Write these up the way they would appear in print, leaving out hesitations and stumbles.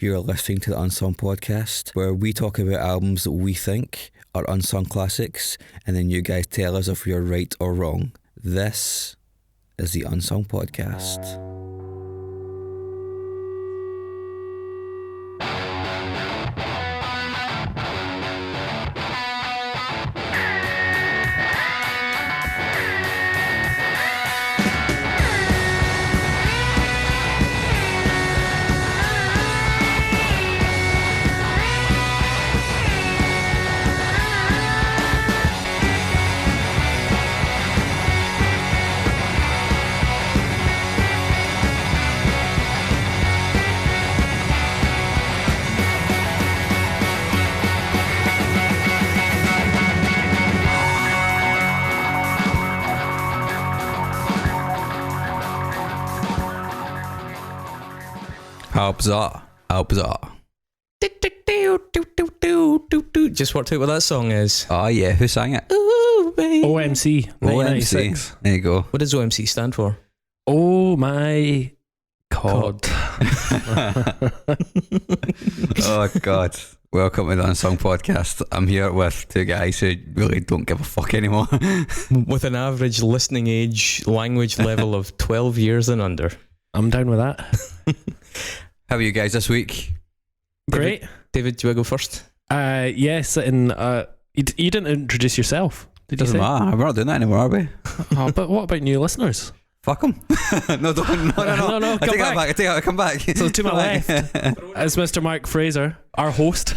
You're listening to the Unsung Podcast, where we talk about albums that we think are unsung classics, and then you guys tell us if we're right or wrong. This is the Unsung Podcast. How bizarre. How bizarre. Just worked out what that song is. Oh yeah, who sang it? Ooh, baby. OMC 1996. There you go. What does OMC stand for? Oh my God. Oh God. Welcome to the Unsung Podcast. I'm here with two guys who really don't give a fuck anymore. With an average listening age, language level of 12 years and under. I'm down with that. How are you guys this week? Great. David, do you want to go first? Yes, and you didn't introduce yourself, did you Doesn't say? matter. We're not doing that anymore, are we? Oh, but what about new listeners? Fuck them. No, don't. No. No, I take that back. I take it. Come back. So to my left is Mr. Mark Fraser, our host.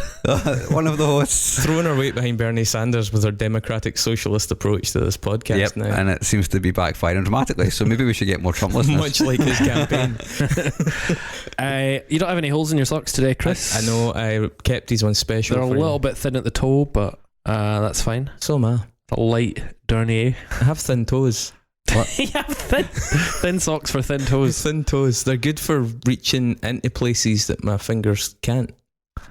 One of the hosts. Throwing our weight behind Bernie Sanders with our democratic socialist approach to this podcast Yep, now. and it seems to be backfiring dramatically. So maybe we should get more Trump listeners. Much like his campaign. You don't have any holes in your socks today, Chris? I know, I kept these ones special. They're a for little you. bit thin at the toe, but that's fine. So am I. A light dernier. I have thin toes. You have thin socks for thin toes. Thin toes. They're good for reaching into places that my fingers can't.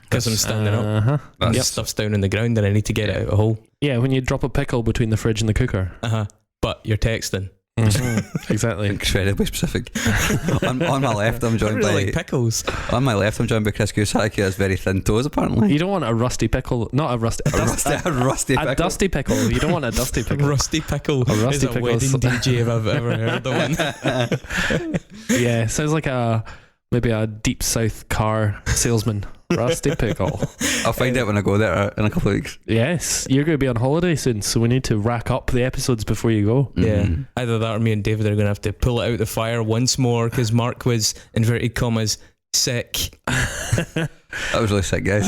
Because I'm standing up. Uh-huh. And Yep. stuff's down in the ground and I need to get it out a hole. Yeah, when you drop a pickle between the fridge and the cooker. But you're texting. Exactly. Incredibly specific. on my left, I'm I joined really by like pickles. on my left, I'm joined by Chris Cusack, who has very thin toes. Apparently, You don't want a rusty pickle. Not a rusty. a rusty A pickle. dusty pickle. You don't want a dusty pickle. Rusty pickle A rusty is a pickle wedding is- DJ if I've ever heard of one. Yeah, sounds like maybe a deep south car salesman. Rusty pickle. I'll find out when I go there in a couple of weeks. Yes, you're going to be on holiday soon, so we need to rack up the episodes before you go. Yeah, Mhm. either that or me and David are going to have to pull it out the fire once more because Mark was, inverted commas, sick. That was really sick, guys.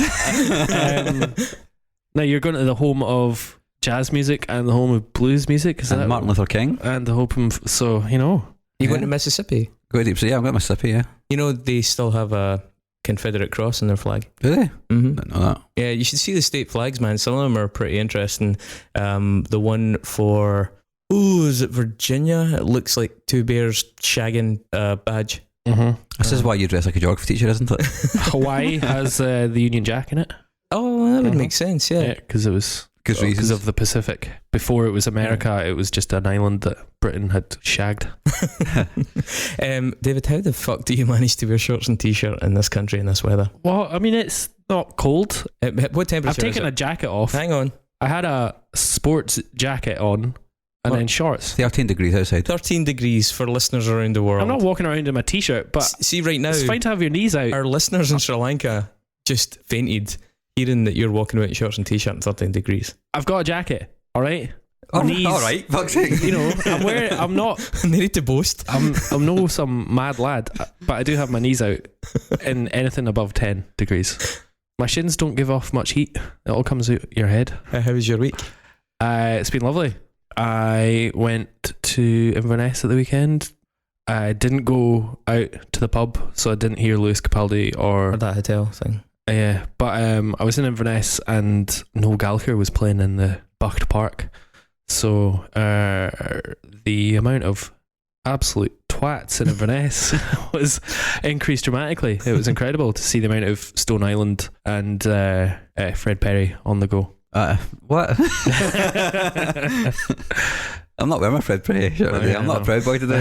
Now you're going to the home of jazz music and the home of blues music, is And that Martin Luther King. And the home of, so you know. You Yeah. going to Mississippi? Go deep. So yeah, I've got Mississippi. Yeah, You know they still have a Confederate cross on their flag. do they? Mm-hmm. Didn't know that. Yeah, you should see the state flags, man. Some of them are pretty interesting. The one for, is it Virginia? It looks like two bears shagging a badge. Mm-hmm. This is why you dress like a geography teacher, isn't it? Hawaii has the Union Jack in it. Oh, that would Mhm. make sense, yeah. Yeah, because it was Because reasons. of the Pacific. Before it was America, it was just an island that Britain had shagged. David, how the fuck do you manage to wear shorts and t-shirt in this country in this weather? Well, I mean, it's not cold. What temperature I've taken is a jacket off. Hang on. I had a sports jacket on and What? then shorts. 13 degrees outside. 13 degrees for listeners around the world. I'm not walking around in my t-shirt, but See, right now, it's fine to have your knees out. our listeners in Sri Lanka just fainted hearing that you're walking about in shorts and t-shirt and 13 degrees. I've got a jacket, all right? All Knees. right, fuck's sake. You know, I'm not, And they need to boast. I'm no some mad lad, but I do have my knees out in anything above 10 degrees. My shins don't give off much heat. It all comes out your head. How was your week? It's been lovely. I went to Inverness at the weekend. I didn't go out to the pub, so I didn't hear Lewis Capaldi or that hotel thing. yeah. But I was in Inverness and Noel Gallagher was playing in the Bucked Park. So the amount of absolute twats in Inverness was increased dramatically. It was incredible to see the amount of Stone Island and Fred Perry on the go. What? I'm not wearing my Fred Perry shirt today. I'm not a Proud Boy today.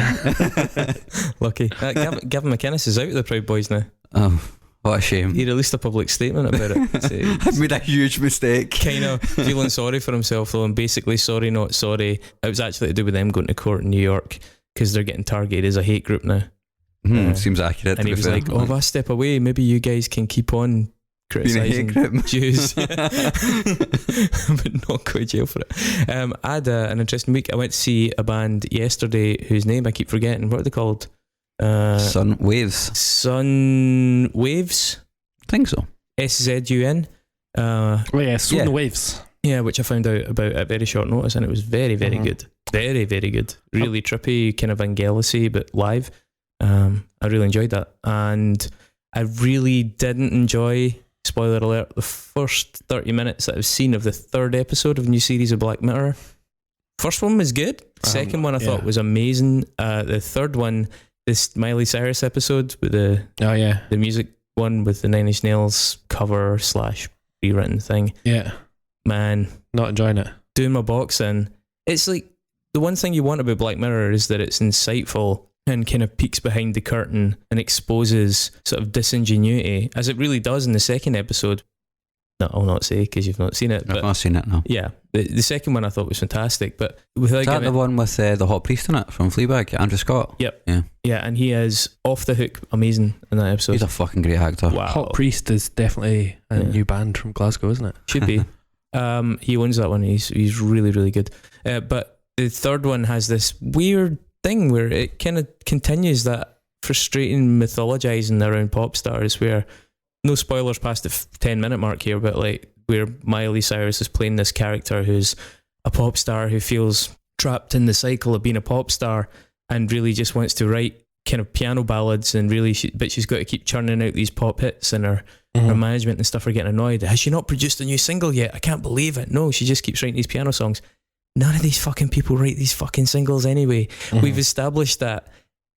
Lucky. Gavin McInnes is out of the Proud Boys now. Oh, What a shame. He released a public statement about it. I've made a huge mistake. Kind of feeling sorry for himself though, and basically sorry not sorry. It was actually to do with them going to court in New York because they're getting targeted as a hate group now. Seems accurate. And he was like, "Oh, if I step away, maybe you guys can keep on criticising Jews, but not go to jail for it." I had an interesting week. I went to see a band yesterday whose name I keep forgetting. What are they called? Sun Waves. Sun Waves. I think so. SZUN. Sun Waves. Yeah, which I found out about at very short notice, and it was very, very good. Very, very good. Really trippy, kind of Vangelis-y, but live. I really enjoyed that, and I really didn't enjoy, spoiler alert, the first 30 minutes that I've seen of the third episode of a new series of Black Mirror. First one was good. Second one I thought was amazing. The third one, this Miley Cyrus episode with the music one with the Nine Inch Nails cover / rewritten thing. Yeah, man, not enjoying it. Doing my boxing. It's like the one thing you want about Black Mirror is that it's insightful and kind of peeks behind the curtain and exposes sort of disingenuity, as it really does in the second episode. No, I'll not say because you've not seen it. I've not seen it, no. Yeah, the second one I thought was fantastic, but without is that the one with the hot priest in it from Fleabag, Andrew Scott? Yep. Yeah, and he is off the hook amazing in that episode. He's a fucking great actor. Wow. Hot Priest is definitely a new band from Glasgow, isn't it? Should be. He owns that one. He's really, really good. But the third one has this weird thing where it kind of continues that frustrating mythologizing around pop stars, where no spoilers past the 10-minute mark here, but like where Miley Cyrus is playing this character who's a pop star who feels trapped in the cycle of being a pop star and really just wants to write kind of piano ballads, and really but she's got to keep churning out these pop hits, and her management and stuff are getting annoyed. Has she not produced a new single yet? I can't believe it. No, she just keeps writing these piano songs. None of these fucking people write these fucking singles anyway. We've established that.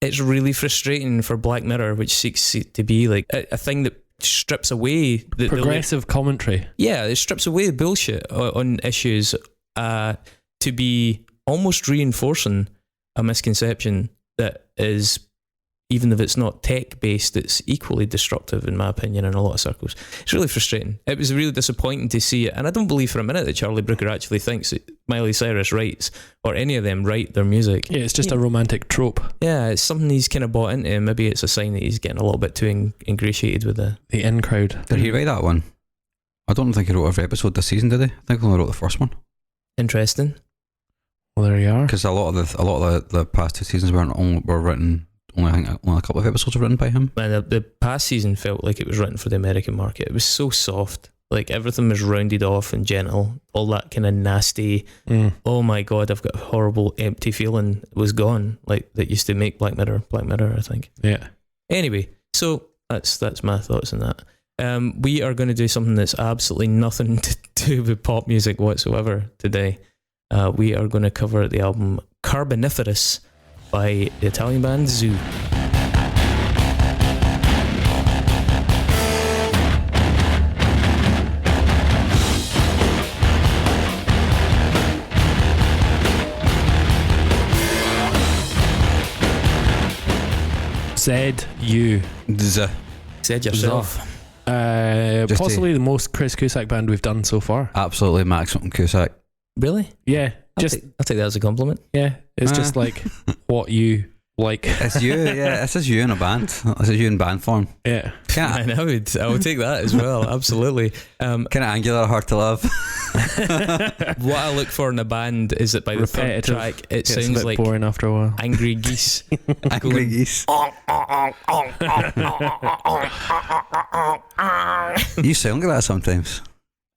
It's really frustrating for Black Mirror, which seeks to be like a thing that strips away the progressive commentary. Yeah, it strips away the bullshit on issues to be almost reinforcing a misconception that is, even if it's not tech based, it's equally destructive in my opinion in a lot of circles. It's really frustrating. It was really disappointing to see it, and I don't believe for a minute that Charlie Brooker actually thinks that Miley Cyrus writes, or any of them write their music. Yeah, it's just a romantic trope. Yeah, it's something he's kind of bought into. Maybe it's a sign that he's getting a little bit too ingratiated with the in crowd. Did he write that one? I don't think he wrote every episode this season, did he? I think he only wrote the first one. Interesting. Well, there you are. Because a lot of the past two seasons were written. I think only a couple of episodes were written by him. Man, the past season felt like it was written for the American market. It was so soft. Like everything was rounded off and gentle. All that kind of nasty, oh my God, I've got a horrible empty feeling was gone. Like that used to make Black Mirror, I think. Yeah. Anyway, so that's my thoughts on that. We are going to do something that's absolutely nothing to do with pop music whatsoever today. We are going to cover the album Carboniferous by the Italian band Zoo. Z-U. Said yourself. Possibly the most Chris Cusack band we've done so far. Absolutely maximum Cusack. Really? Yeah. I'll take that as a compliment. Yeah. It's just like what you like. It's you, yeah. It's just you in a band. It's you in band form. Yeah. And I would take that as well. Absolutely. Kind of angular, hard to love. What I look for in a band is that by the third track it Gets sounds a bit like boring after a while. angry geese. Angry geese. You sound like that sometimes.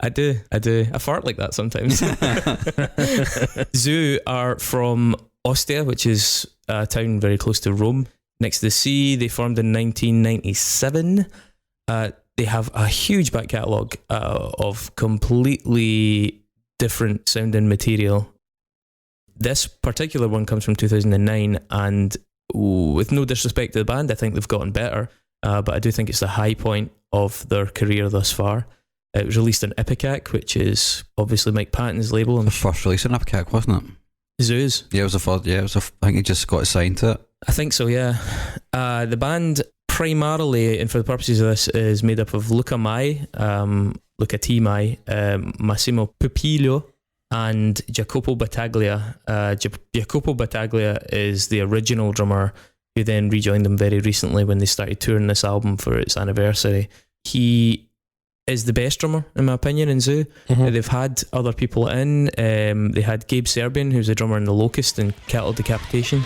I do. I fart like that sometimes. Zoo are from Ostia, which is a town very close to Rome, next to the sea. They formed in 1997. They have a huge back catalogue of completely different sounding material. This particular one comes from 2009, and with no disrespect to the band, I think they've gotten better, but I do think it's the high point of their career thus far. It was released on Ipecac, which is obviously Mike Patton's label. The first release on Ipecac, wasn't it? Zoos. Yeah, it was the first. Yeah, I think he just got assigned to it. I think so, yeah. The band primarily, and for the purposes of this, is made up of Luca T. Mai, Massimo Pupillo, and Jacopo Battaglia. Jacopo Battaglia is the original drummer who then rejoined them very recently when they started touring this album for its anniversary. He is the best drummer, in my opinion, in Zoo. They've had other people in. They had Gabe Serbian, who's the drummer in The Locust and Cattle Decapitation.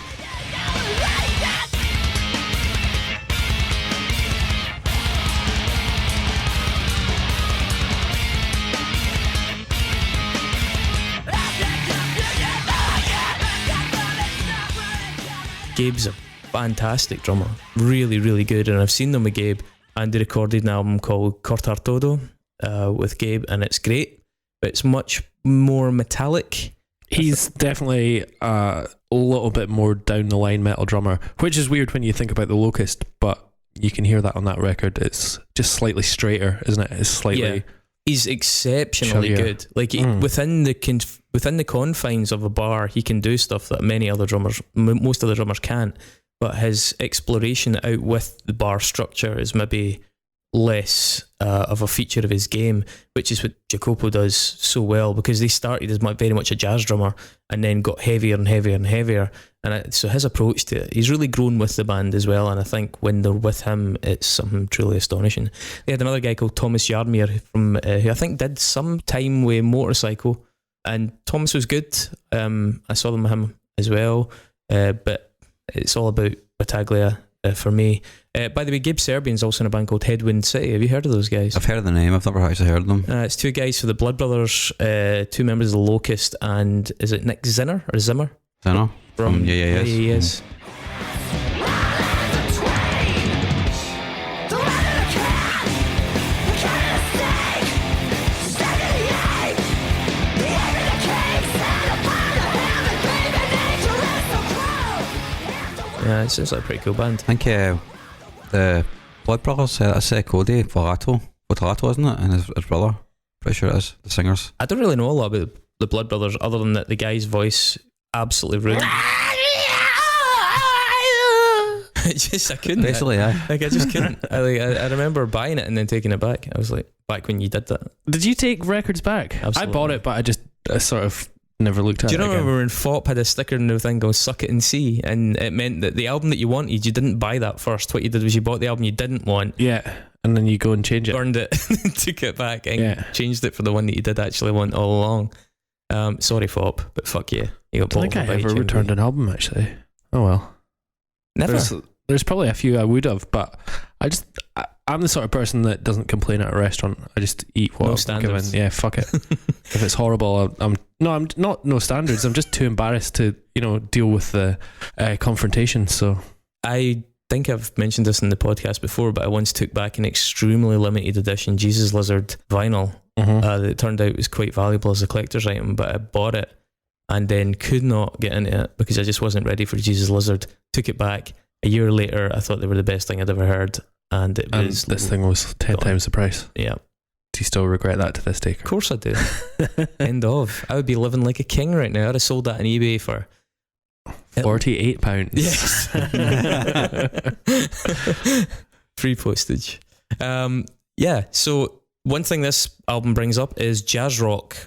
Gabe's a fantastic drummer, really, really good, and I've seen them with Gabe, and they recorded an album called Cortar Todo with Gabe, and it's great, but it's much more metallic. He's definitely a little bit more down the line metal drummer, which is weird when you think about The Locust, but you can hear that on that record. It's just slightly straighter, isn't it? It's slightly... Yeah. He's exceptionally good. Like within the confines of a bar, he can do stuff that many other drummers, most other drummers can't. But his exploration out with the bar structure is maybe less of a feature of his game, which is what Jacopo does so well, because they started as very much a jazz drummer and then got heavier and heavier and heavier. And so his approach to it, he's really grown with the band as well. And I think when they're with him, it's something truly astonishing. They had another guy called Thomas Yarmir from who I think did some time with Motorcycle, and Thomas was good. I saw them with him as well, but it's all about Battaglia for me. By the way, Gabe Serbian's also in a band called Headwind City. Have you heard of those guys? I've heard of the name. I've never actually heard of them. It's two guys for the Blood Brothers, two members of the Locust, and is it Nick Zinner or Zimmer? Zinner from Yeah. Yes. Yeah, it sounds like a pretty cool band. I think the Blood Brothers, that's Cody Volato, isn't it? And his brother. Pretty sure it is, the singers. I don't really know a lot about the Blood Brothers other than that the guy's voice absolutely ruined. I couldn't. Basically, yeah. Like I just couldn't. I remember buying it and then taking it back. I was like, back when you did that. Did you take records back? Absolutely. I bought it, but I sort of never looked at it. Do you again. remember when FOP had a sticker in the thing going "Suck It and See," and it meant that the album that you wanted, you didn't buy that first. What you did was you bought the album you didn't want. Yeah, and then you go and change it. Burned it, took it back, and changed it for the one that you did actually want all along. Sorry, FOP, but fuck you. You got I don't think I ever returned an album actually. Oh well. Never. There's probably a few I would have, but I'm the sort of person that doesn't complain at a restaurant. I just eat what I'm given. Yeah, fuck it. If it's horrible, I'm not no standards. I'm just too embarrassed to deal with the confrontation. So I think I've mentioned this in the podcast before, but I once took back an extremely limited edition Jesus Lizard vinyl that it turned out was quite valuable as a collector's item, but I bought it and then could not get into it because I just wasn't ready for Jesus Lizard. Took it back. A year later, I thought they were the best thing I'd ever heard, and this thing was 10 times the price. Yeah. Do you still regret that to this day? Of course I do. End of. I would be living like a king right now. I'd have sold that on eBay for £48. Yes. Free postage. So one thing this album brings up is jazz rock,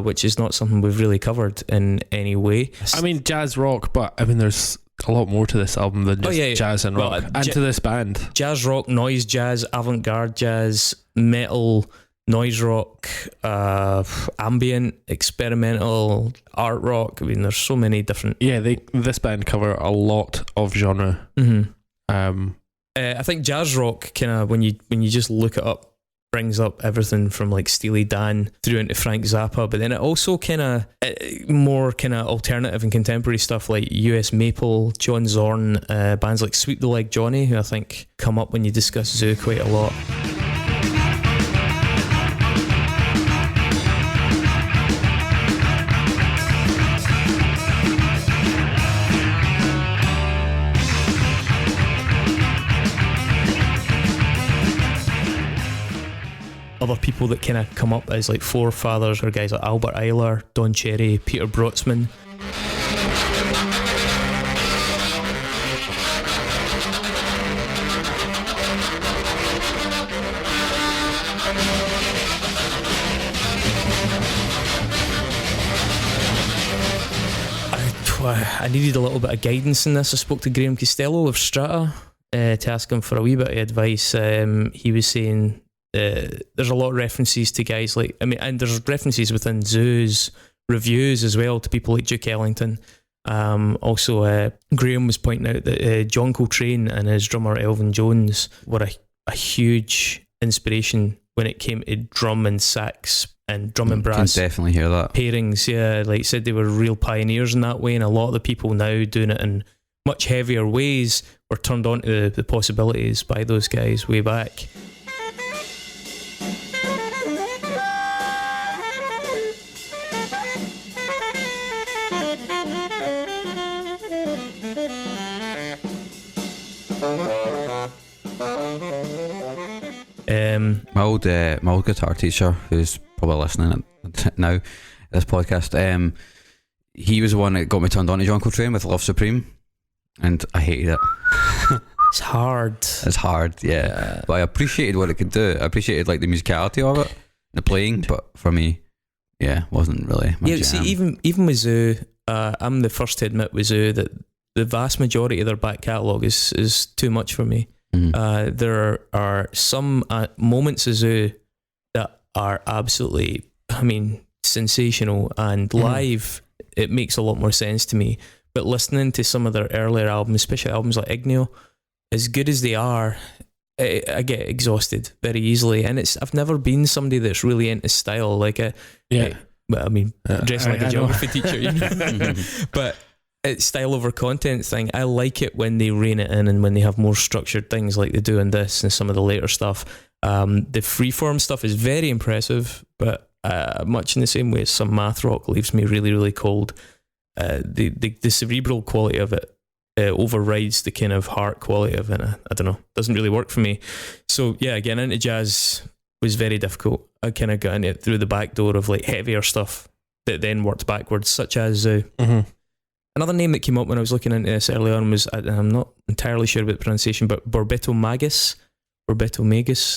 which is not something we've really covered in any way. I mean, jazz rock, but I mean, there's a lot more to this album than just jazz and rock, and to this band. Jazz rock, noise jazz, avant-garde jazz, metal, noise rock, ambient, experimental, art rock. I mean, there's so many different... Yeah, this band cover a lot of genre. I think jazz rock kind of, when you just look it up, brings up everything from like Steely Dan through into Frank Zappa, but then it also kind of more kind of alternative and contemporary stuff like US Maple, John Zorn, bands like Sweep the Leg Johnny, who I think come up when you discuss Zoo quite a lot. Other people that kind of come up as like forefathers are guys like Albert Eiler, Don Cherry, Peter Brotzmann. I needed a little bit of guidance in this. I spoke to Graham Costello of Strata to ask him for a wee bit of advice. He was saying there's a lot of references to guys like, and there's references within Zoo's reviews as well to people like Duke Ellington. Also, Graham was pointing out that John Coltrane and his drummer Elvin Jones were a huge inspiration when it came to drum and sax and drum and brass. Can definitely hear that. Pairings, yeah. Like I said, they were real pioneers in that way, and a lot of the people now doing it in much heavier ways were turned on to the possibilities by those guys way back. My old guitar teacher, who's probably listening now, this podcast, he was the one that got me turned on to John Coltrane with Love Supreme, and I hated it. It's hard. It's hard, yeah. But I appreciated what it could do. I appreciated like the musicality of it, the playing. But for me, wasn't really my jam. See, even with Zoo, I'm the first to admit with Zoo that the vast majority of their back catalogue is too much for me. Mm-hmm. There are some moments of Zoo that are absolutely, sensational, and live it makes a lot more sense to me. But listening to some of their earlier albums, especially albums like Igneo, as good as they are, I get exhausted very easily. And I've never been somebody that's really into style, dressing like a geography teacher, you know? But it's style over content thing. I like it when they rein it in and when they have more structured things like they do in this and some of the later stuff. The freeform stuff is very impressive, but much in the same way as some math rock leaves me really, really cold. The cerebral quality of it overrides the kind of heart quality of it. I don't know, doesn't really work for me. So yeah, getting into jazz was very difficult. I kind of got into it through the back door of like heavier stuff that then worked backwards, such as another name that came up when I was looking into this early on was, I'm not entirely sure about the pronunciation, but Borbetto Magus.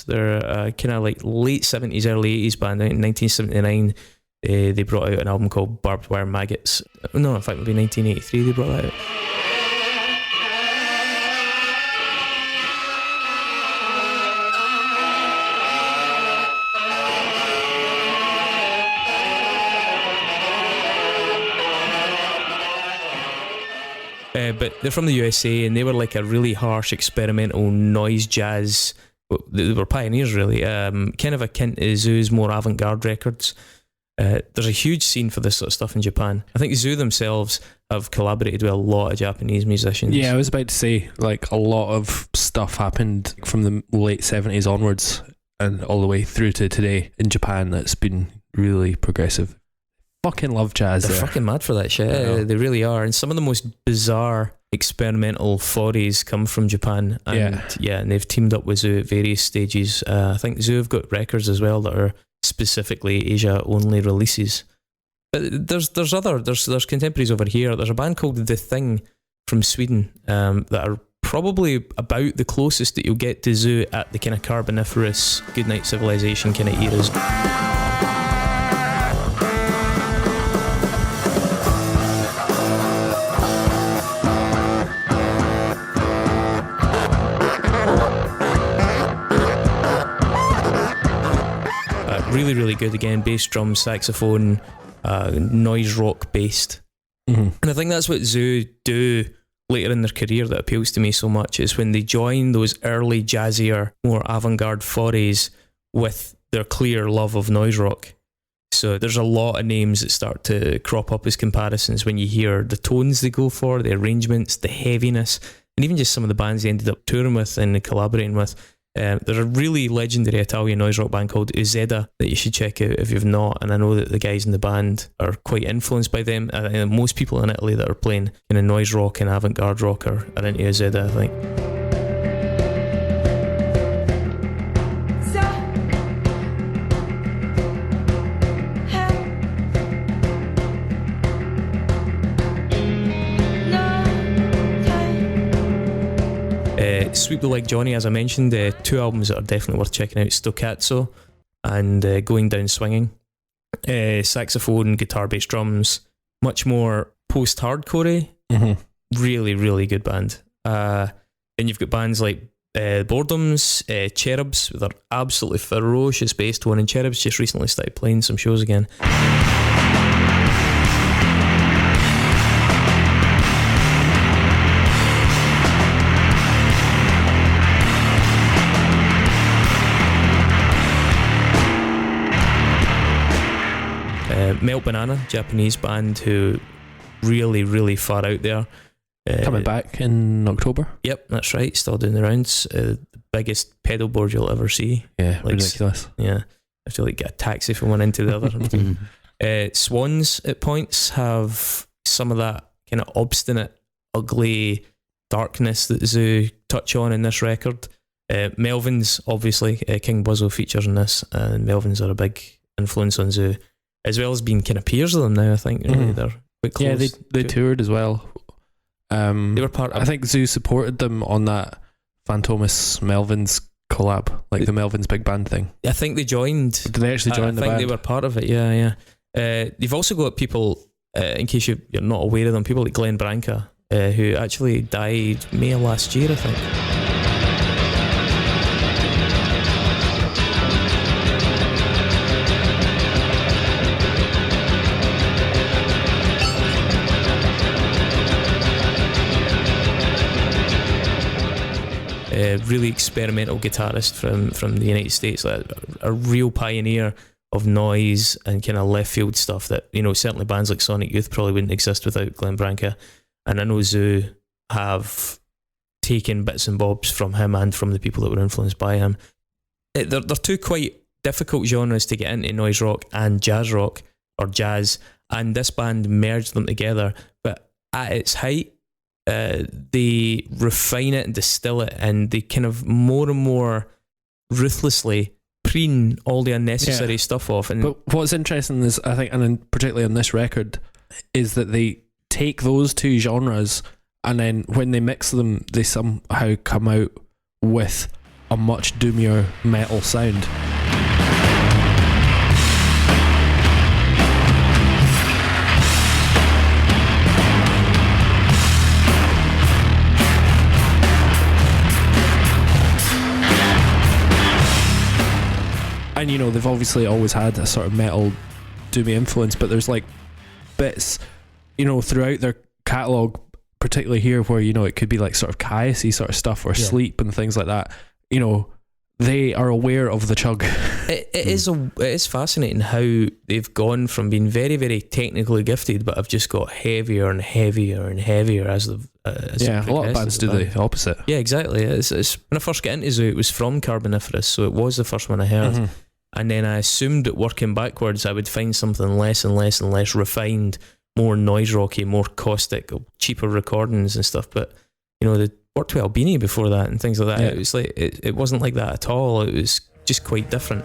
They're kind of like late 70s, early 80s band. In 1979, they brought out an album called Barbed Wire Maggots. No, in fact, maybe 1983 they brought that out. But they're from the USA, and they were like a really harsh experimental noise jazz. They were pioneers, really. Kind of akin to Zoo's more avant-garde records. There's a huge scene for this sort of stuff in Japan. I think Zoo themselves have collaborated with a lot of Japanese musicians. Yeah, I was about to say, like, a lot of stuff happened from the late 70s onwards and all the way through to today in Japan that's been really progressive. Fucking love jazz. They're fucking mad for that shit. They really are. And some of the most bizarre experimental forays come from Japan. And and they've teamed up with Zoo at various stages. I think Zoo have got records as well that are specifically Asia only releases. But there's contemporaries over here. There's a band called The Thing from Sweden that are probably about the closest that you'll get to Zoo at the kind of Carboniferous Goodnight Civilization kind of eras. Really, really good again. Bass, drum, saxophone, noise rock based. And I think that's what Zoo do later in their career that appeals to me so much, is when they join those early jazzier, more avant-garde forays with their clear love of noise rock. So there's a lot of names that start to crop up as comparisons when you hear the tones they go for, the arrangements, the heaviness, and even just some of the bands they ended up touring with and collaborating with. There's a really legendary Italian noise rock band called Uzeda that you should check out if you've not, and I know that the guys in the band are quite influenced by them. I think most people in Italy that are playing kind of noise rock and avant-garde rock are into Uzeda, I think. Sweep the Leg Johnny, as I mentioned, 2 albums that are definitely worth checking out. Stoccazzo and going down swinging. Saxophone, guitar, bass, drums, much more post-hardcore. Really, really good band. Then you've got bands like Boredoms, Cherubs, with their absolutely ferocious bass tone, and Cherubs just recently started playing some shows again. Melt Banana, Japanese band who really, really far out there. Coming back in October. Yep, that's right. Still doing the rounds. The biggest pedal board you'll ever see. Yeah, like, ridiculous. Yeah, I have to like get a taxi from one end to the other. Swans at points have some of that kind of obstinate, ugly darkness that Zoo touch on in this record. Melvins, obviously, King Buzzo features in this, and Melvins are a big influence on Zoo, as well as being kind of peers of them now. I think really. They're quite close. Yeah, they toured as well. They were part of, I think Zoo supported them on that Fantomas Melvins collab, like the Melvins big band thing. I think they joined. Did they actually join the band? I think they were part of it. Yeah. You've also got people, in case you're not aware of them, people like Glenn Branca, who actually died May of last year, I think. Really experimental guitarist from the United States, a real pioneer of noise and kind of left field stuff that, you know, certainly bands like Sonic Youth probably wouldn't exist without Glenn Branca. And I know Zoo have taken bits and bobs from him and from the people that were influenced by him. They're two quite difficult genres to get into, noise rock and jazz rock, or jazz, and this band merged them together. But at its height, they refine it and distill it, and they kind of more and more ruthlessly preen all the unnecessary stuff off. And but what's interesting is, I think, and then particularly on this record, is that they take those two genres and then when they mix them, they somehow come out with a much doomier metal sound. And you know, they've obviously always had a sort of metal doomy influence, but there's like bits, you know, throughout their catalogue, particularly here, where, you know, it could be like sort of chaos-y sort of stuff, or sleep and things like that. You know, they are aware of the chug. It is fascinating how they've gone from being very, very technically gifted, but have just got heavier and heavier and heavier as they've a lot of bands do the opposite. Yeah, exactly. It's when I first got into Zoo, it was from Carboniferous, so it was the first one I heard. And then I assumed that working backwards I would find something less and less and less refined, more noise rocky, more caustic, cheaper recordings and stuff. But you know, they worked with Albini before that and things like that. It was like it wasn't like that at all. It was just quite different.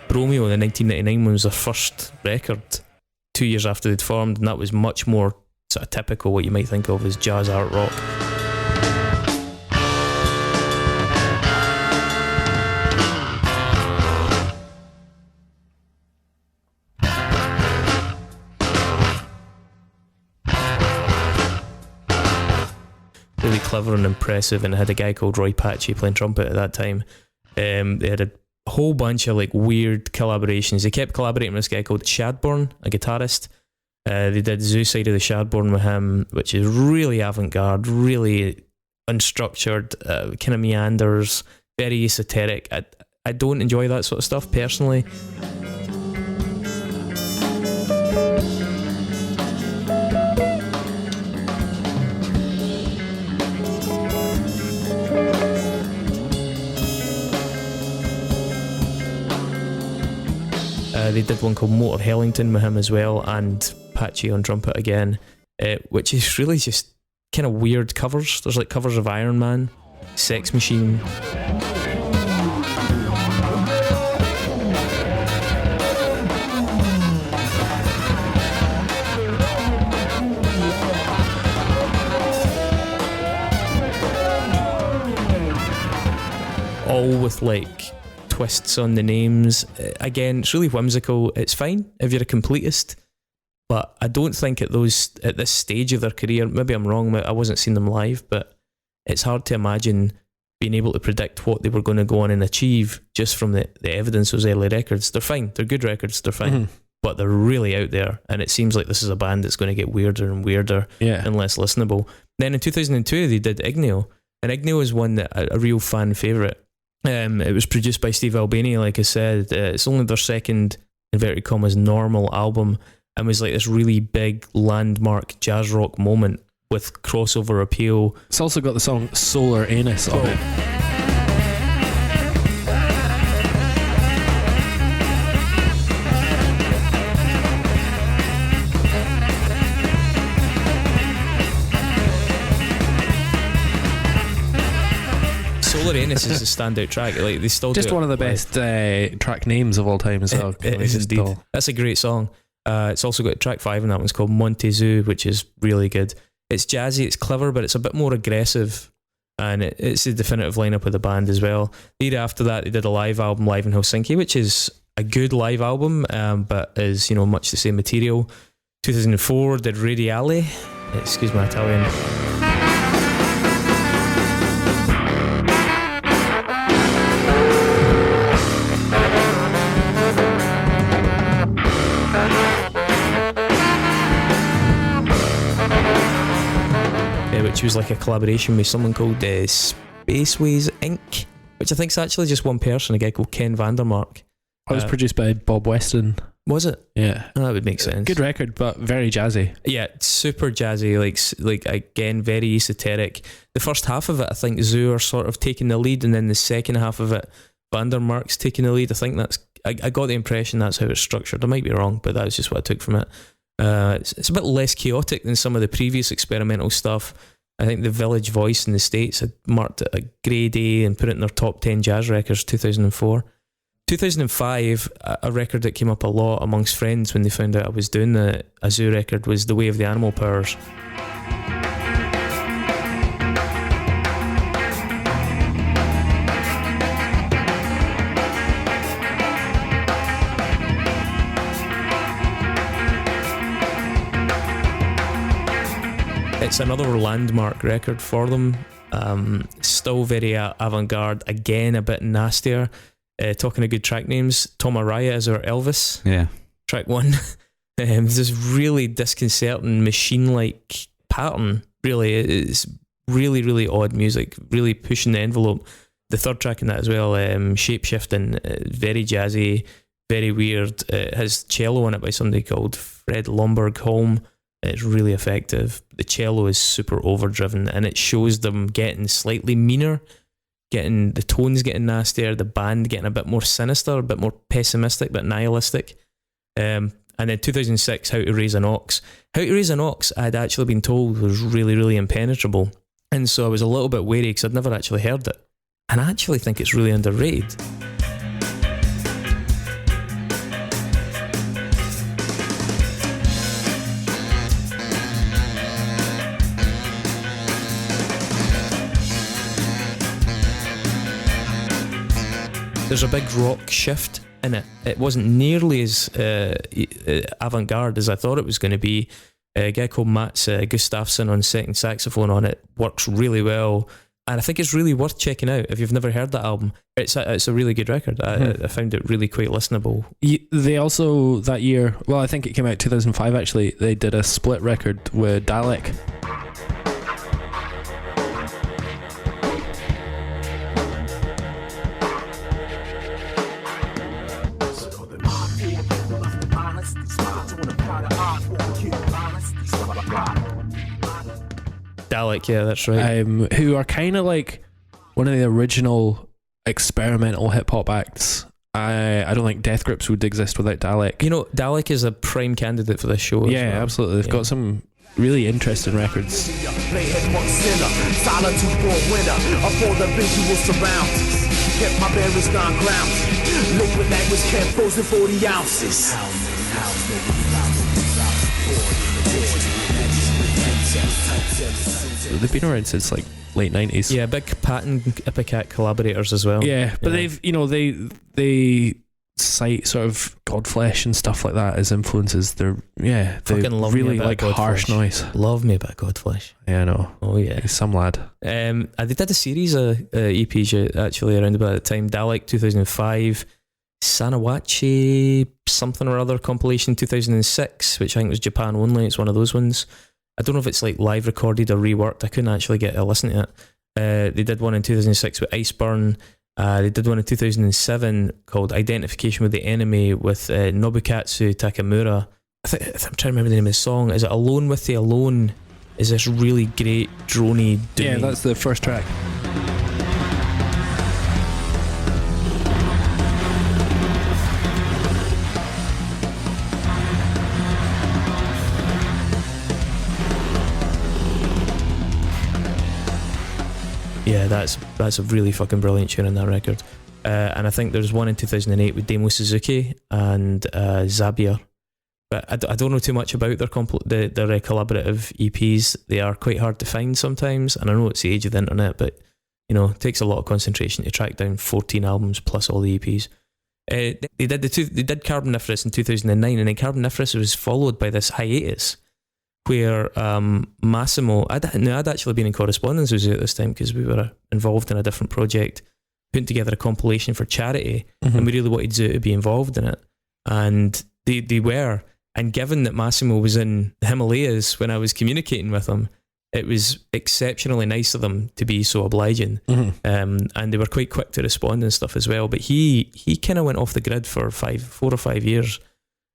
Romeo, the 1999 one, was their first record 2 years after they'd formed, and that was much more sort of typical what you might think of as jazz art rock. Really clever and impressive, and it had a guy called Roy Patchy playing trumpet at that time. They had a whole bunch of like weird collaborations. They kept collaborating with this guy called Shadbourne, a guitarist. They did Zoo Side of the Shadbourne with him, which is really avant-garde, really unstructured, kind of meanders, very esoteric. I don't enjoy that sort of stuff personally. They did one called Motor Hellington with him as well, and Patchy on trumpet again, which is really just kind of weird covers. There's like covers of Iron Man, Sex Machine. all with like twists on the names. Again, it's really whimsical. It's fine if you're a completist, but I don't think at this stage of their career, maybe I'm wrong, I wasn't seeing them live, but it's hard to imagine being able to predict what they were going to go on and achieve just from the evidence of those early records. They're fine, they're good records, they're fine, but they're really out there, and it seems like this is a band that's going to get weirder and weirder and less listenable. Then in 2002 they did Igneo, and Igneo is one that a real fan favourite. It was produced by Steve Albini, like I said. It's only their second, inverted commas, normal album, and was like this really big landmark jazz rock moment with crossover appeal. It's also got the song Solar Anus on it. Solar Anus is a standout track. Like they still just do one of the best track names of all time as well. It is indeed. That's a great song. It's also got track 5 on that one's called Montezou, which is really good. It's jazzy, it's clever, but it's a bit more aggressive, and it's the definitive lineup of the band as well. The year after that, they did a live album, Live in Helsinki, which is a good live album, but is much the same material. 2004 did Radiale. Excuse my Italian. Which was like a collaboration with someone called Spaceways Inc., which I think is actually just one person, a guy called Ken Vandermark. It was produced by Bob Weston. Was it? Yeah. Oh, that would make sense. Good record, but very jazzy. Yeah, super jazzy, like again, very esoteric. The first half of it, I think Zoo are sort of taking the lead, and then the second half of it, Vandermark's taking the lead. I think I got the impression that's how it's structured. I might be wrong, but that was just what I took from it. It's a bit less chaotic than some of the previous experimental stuff. I think the Village Voice in the States had marked it a grade A and put it in their top 10 jazz records 2004. 2005, a record that came up a lot amongst friends when they found out I was doing the Zoo record was The Way of the Animal Powers. It's another landmark record for them. Still very avant-garde, again a bit nastier. Talking of good track names, Tom Araya is our Elvis. Yeah. Track 1. There's this really disconcerting machine-like pattern. Really, it's really, really odd music, really pushing the envelope. The third track in that as well, shape-shifting, very jazzy, very weird. It has cello on it by somebody called Fred Lomberg Holm. It's really effective. The cello is super overdriven, and it shows them getting slightly meaner, the tones getting nastier, the band getting a bit more sinister, a bit more pessimistic, but nihilistic. And then 2006, How to Raise an Ox. How to Raise an Ox, I'd actually been told was really, really impenetrable, and so I was a little bit wary because I'd never actually heard it, and I actually think it's really underrated. There's a big rock shift in it. It wasn't nearly as avant-garde as I thought it was going to be. A guy called Mats Gustafsson on second saxophone on it works really well, and I think it's really worth checking out if you've never heard that album. It's a really good record. I found it really quite listenable. They also, that year, well, I think it came out 2005 actually, they did a split record with Dalek. Dalek, yeah, that's right. Who are kind of like one of the original experimental hip hop acts. I don't think Death Grips would exist without Dalek. Dalek is a prime candidate for this show. Yeah, well. Absolutely. They've got some really interesting records. Kept my barrels gone ground. Liquid language kept frozen 40 ounces. They've been around since like late 90s. Yeah, big Patton Ipecac collaborators as well. Yeah, but they've, they cite sort of Godflesh and stuff like that as influences. They Fucking love really me a bit like of harsh Godflesh. noise. Love me a bit of Godflesh. Yeah, I know. Oh yeah. He's some lad. They did a series of EPs actually around about that time. Dalek 2005, Sanawachi something or other compilation 2006, which I think was Japan only. It's one of those ones. I don't know if it's like live recorded or reworked. I couldn't actually get a listen to it. They did one in 2006 with Iceburn. They did one in 2007 called Identification with the Enemy with Nobukatsu Takamura. I'm trying to remember the name of the song. Is it Alone with the Alone? Is this really great drony doomy? Yeah, that's the first track. Yeah, that's a really fucking brilliant tune on that record. And I think there's one in 2008 with Demo Suzuki and Zabier. But I don't know too much about their collaborative EPs. They are quite hard to find sometimes, and I know it's the age of the internet, but it takes a lot of concentration to track down 14 albums plus all the EPs. They did Carboniferous in 2009, and then Carboniferous was followed by this hiatus where Massimo, I'd actually been in correspondence with you at this time because we were involved in a different project, putting together a compilation for charity, and we really wanted Zoo to be involved in it, and they were. And given that Massimo was in the Himalayas when I was communicating with him, it was exceptionally nice of them to be so obliging. And they were quite quick to respond and stuff as well. But he kind of went off the grid for 4 or 5 years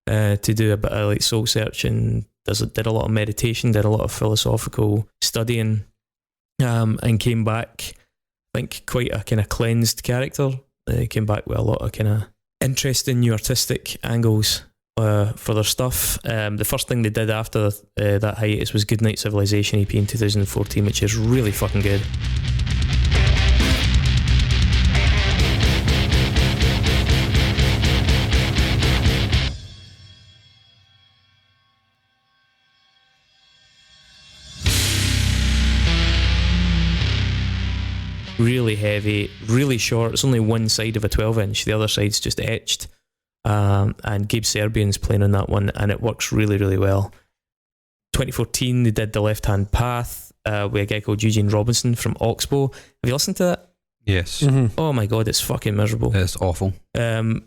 to do a bit of like soul searching. Did a lot of meditation, did a lot of philosophical studying, and came back, I think, quite a kind of cleansed character. Came back with a lot of kind of interesting new artistic angles for their stuff. The first thing they did after that hiatus was Goodnight Civilization EP in 2014, which is really fucking good. Really heavy, really short. It's only one side of a 12-inch. The other side's just etched. And Gabe Serbian's playing on that one, and it works really, really well. 2014, they did The Left Hand Path with a guy called Eugene Robinson from Oxbow. Have you listened to that? Yes. Oh my god, it's fucking miserable. It's awful. I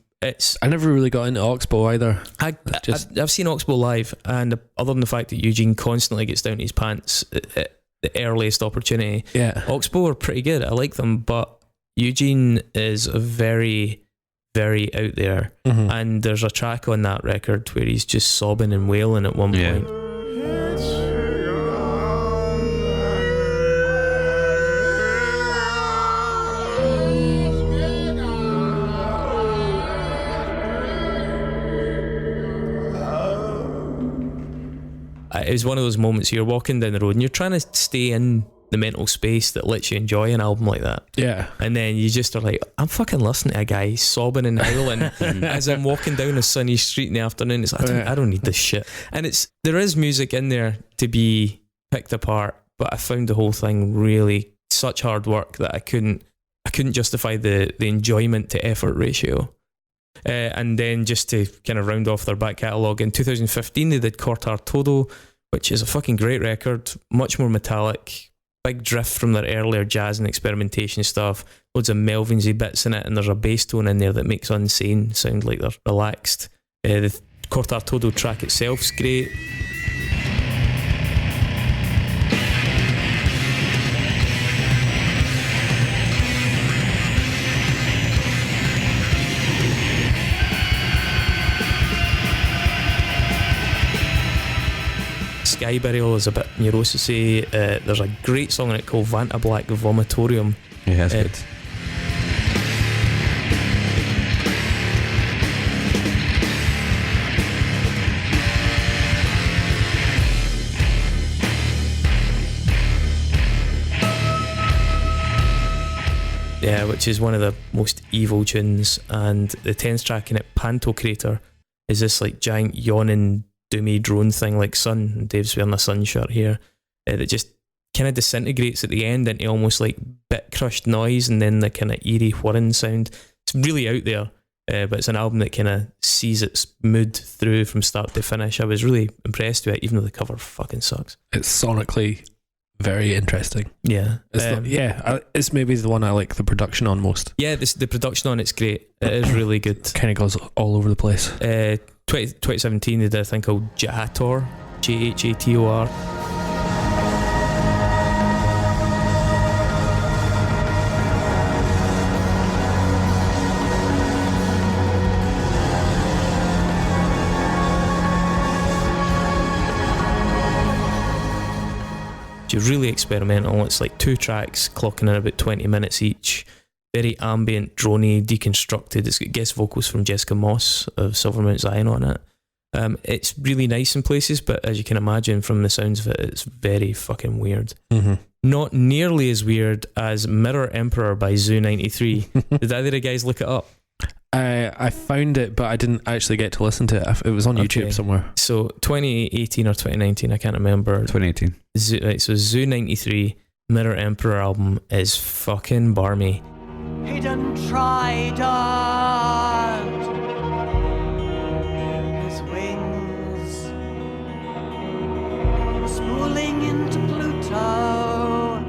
never really got into Oxbow either. I've seen Oxbow live, and other than the fact that Eugene constantly gets down to his pants at the earliest opportunity, Oxbow are pretty good. I like them, but Eugene is very, very out there. And there's a track on that record where he's just sobbing and wailing at one point. It was one of those moments you're walking down the road and you're trying to stay in the mental space that lets you enjoy an album like that. Yeah. And then you just are like, I'm fucking listening to a guy sobbing and howling as I'm walking down a sunny street in the afternoon. It's like, I don't need this shit. And there is music in there to be picked apart, but I found the whole thing really such hard work that I couldn't justify the enjoyment to effort ratio. And then just to kind of round off their back catalogue, in 2015 they did Cortar Todo, which is a fucking great record, much more metallic, big drift from their earlier jazz and experimentation stuff, loads of Melvinsy bits in it, and there's a bass tone in there that makes Unsane sound like they're relaxed. The Cortar Todo track itself's great. Sky Burial is a bit neurosis-y. There's a great song in it called Vanta Black Vomitorium. Yeah, that's good. Yeah, which is one of the most evil tunes. And the 10th track in it, Panto Crater, is this like giant yawning doomy drone thing like Sun. Dave's wearing a Sun shirt here, that just kind of disintegrates at the end into almost like bit crushed noise, and then the kind of eerie whirring sound. It's really out there, but it's an album that kind of sees its mood through from start to finish. I was really impressed with it, even though the cover fucking sucks. It's sonically very interesting. Yeah. It's maybe the one I like the production on most. Yeah, the production on it's great. It is really good. Kind of goes all over the place. 2017 they did a thing called Jhator, Jhator. Really experimental. It's like 2 tracks clocking in about 20 minutes each, very ambient, droney, deconstructed. It's got guest vocals from Jessica Moss of Silvermount Zion on it. It's really nice in places, but as you can imagine from the sounds of it, it's very fucking weird. Not nearly as weird as Mirror Emperor by Zoo 93. Did either of you guys look it up? I found it, but I didn't actually get to listen to it. It was on YouTube somewhere. So 2018 or 2019, I can't remember. 2018. So Zoo 93 Mirror Emperor album is fucking barmy. Hidden trident, his wings spooling into Pluto,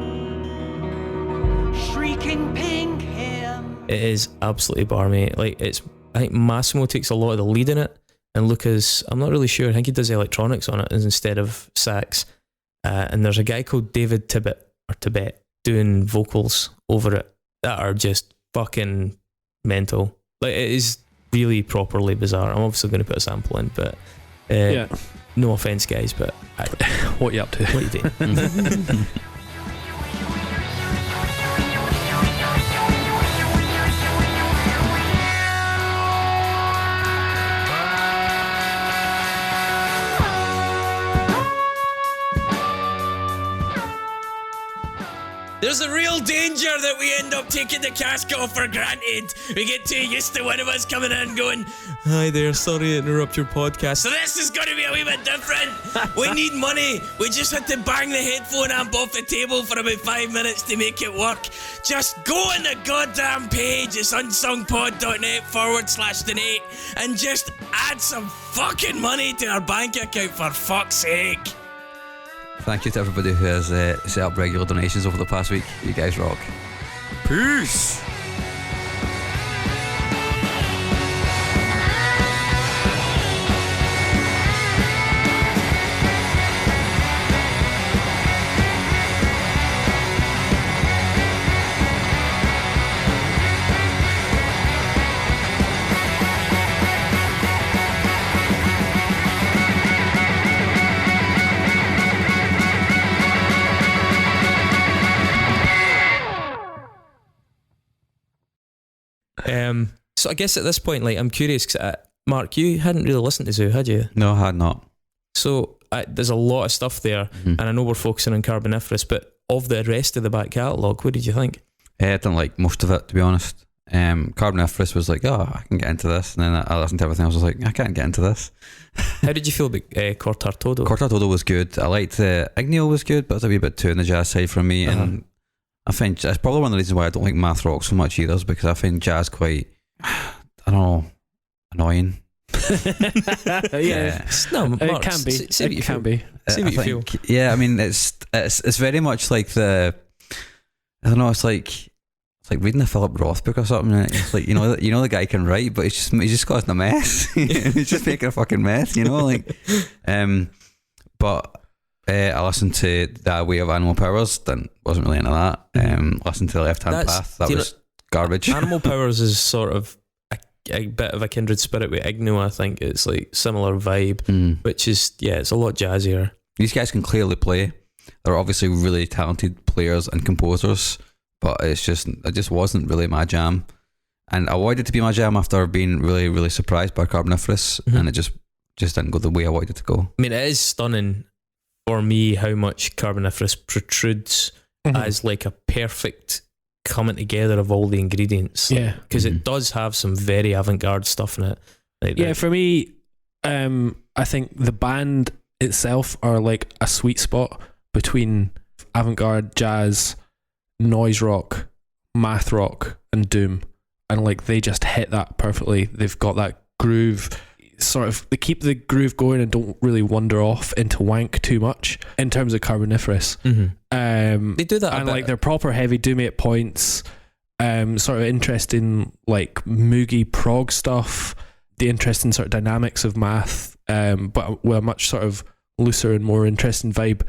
shrieking pink hymn. It is absolutely barmy. Like, I think Massimo takes a lot of the lead in it, and Lucas, I'm not really sure, I think he does the electronics on it instead of sax. And there's a guy called David Tibet doing vocals over it that are just fucking mental. Like, it is really properly bizarre. I'm obviously going to put a sample in, but no offense, guys, but what you up to? What you doing? There's a real danger that we end up taking the cask off for granted. We get too used to one of us coming in and going, "Hi there, sorry to interrupt your podcast." So this is going to be a wee bit different. We need money. We just had to bang the headphone amp off the table for about 5 minutes to make it work. Just go on the goddamn page, it's unsungpod.net/donate, and just add some fucking money to our bank account, for fuck's sake. Thank you to everybody who has set up regular donations over the past week. You guys rock. Peace. So I guess at this point, like, I'm curious, because Mark, you hadn't really listened to Zoo, had you? No, I had not. So there's a lot of stuff there, and I know we're focusing on Carboniferous, but of the rest of the back catalogue, what did you think? I didn't like most of it, to be honest. Carboniferous was like, oh, I can get into this, and then I listened to everything else. I was like, I can't get into this. How did you feel about Cortar Todo? Cortar Todo was good. I liked Igneo was good, but it's a wee bit too on the jazz side for me, and I think that's probably one of the reasons why I don't like math rock so much either, is because I find jazz quite, I don't know, annoying. Yeah, no, Mark, it can be. It can be. See what you feel. Yeah, I mean, it's very much like I don't know. It's like reading a Philip Roth book or something. It's like you know the guy can write, but he's just causing a mess. He's just making a fucking mess, But I listened to The Way of Animal Powers. Wasn't really into that. Listened to The Left Hand Path. That was garbage. Animal Powers is sort of a bit of a kindred spirit with Igneo. I think it's like similar vibe, which is it's a lot jazzier. These guys can clearly play. They're obviously really talented players and composers, but it just wasn't really my jam. And I wanted it to be my jam after being really, really surprised by Carboniferous, and it just didn't go the way I wanted it to go. I mean, it is stunning for me how much Carboniferous protrudes as like a perfect coming together of all the ingredients. Yeah, because it does have some very avant-garde stuff in it. Like for me, I think the band itself are like a sweet spot between avant-garde, jazz, noise rock, math rock, and doom, and like they just hit that perfectly. They've got that groove, sort of, they keep the groove going and don't really wander off into wank too much in terms of Carboniferous. They do that a and bit. like they're proper heavy doomy at points, sort of interesting like moogie prog stuff, the interesting sort of dynamics of math, but with a much sort of looser and more interesting vibe.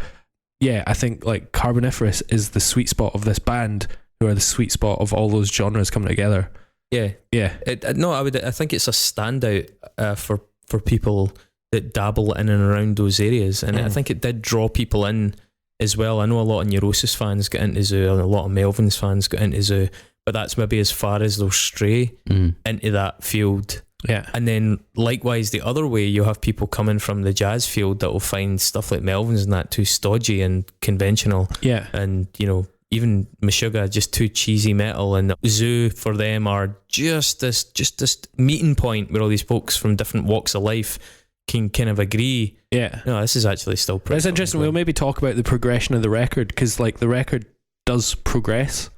Yeah, I think like Carboniferous is the sweet spot of this band, who are the sweet spot of all those genres coming together. Yeah. I think it's a standout for people that dabble in and around those areas, and I think it did draw people in as well. I know a lot of Neurosis fans got into Zoo, and a lot of Melvins fans got into Zoo, but that's maybe as far as they'll stray into that field. Yeah. And then likewise the other way, you'll have people coming from the jazz field that will find stuff like Melvins and that too stodgy and conventional. Yeah. And, you know, even Meshuggah just too cheesy metal, and Zoo for them are just this meeting point where all these folks from different walks of life can kind of agree. Yeah. No, this is actually still pretty. It's interesting. We'll maybe talk about the progression of the record, because like the record does progress.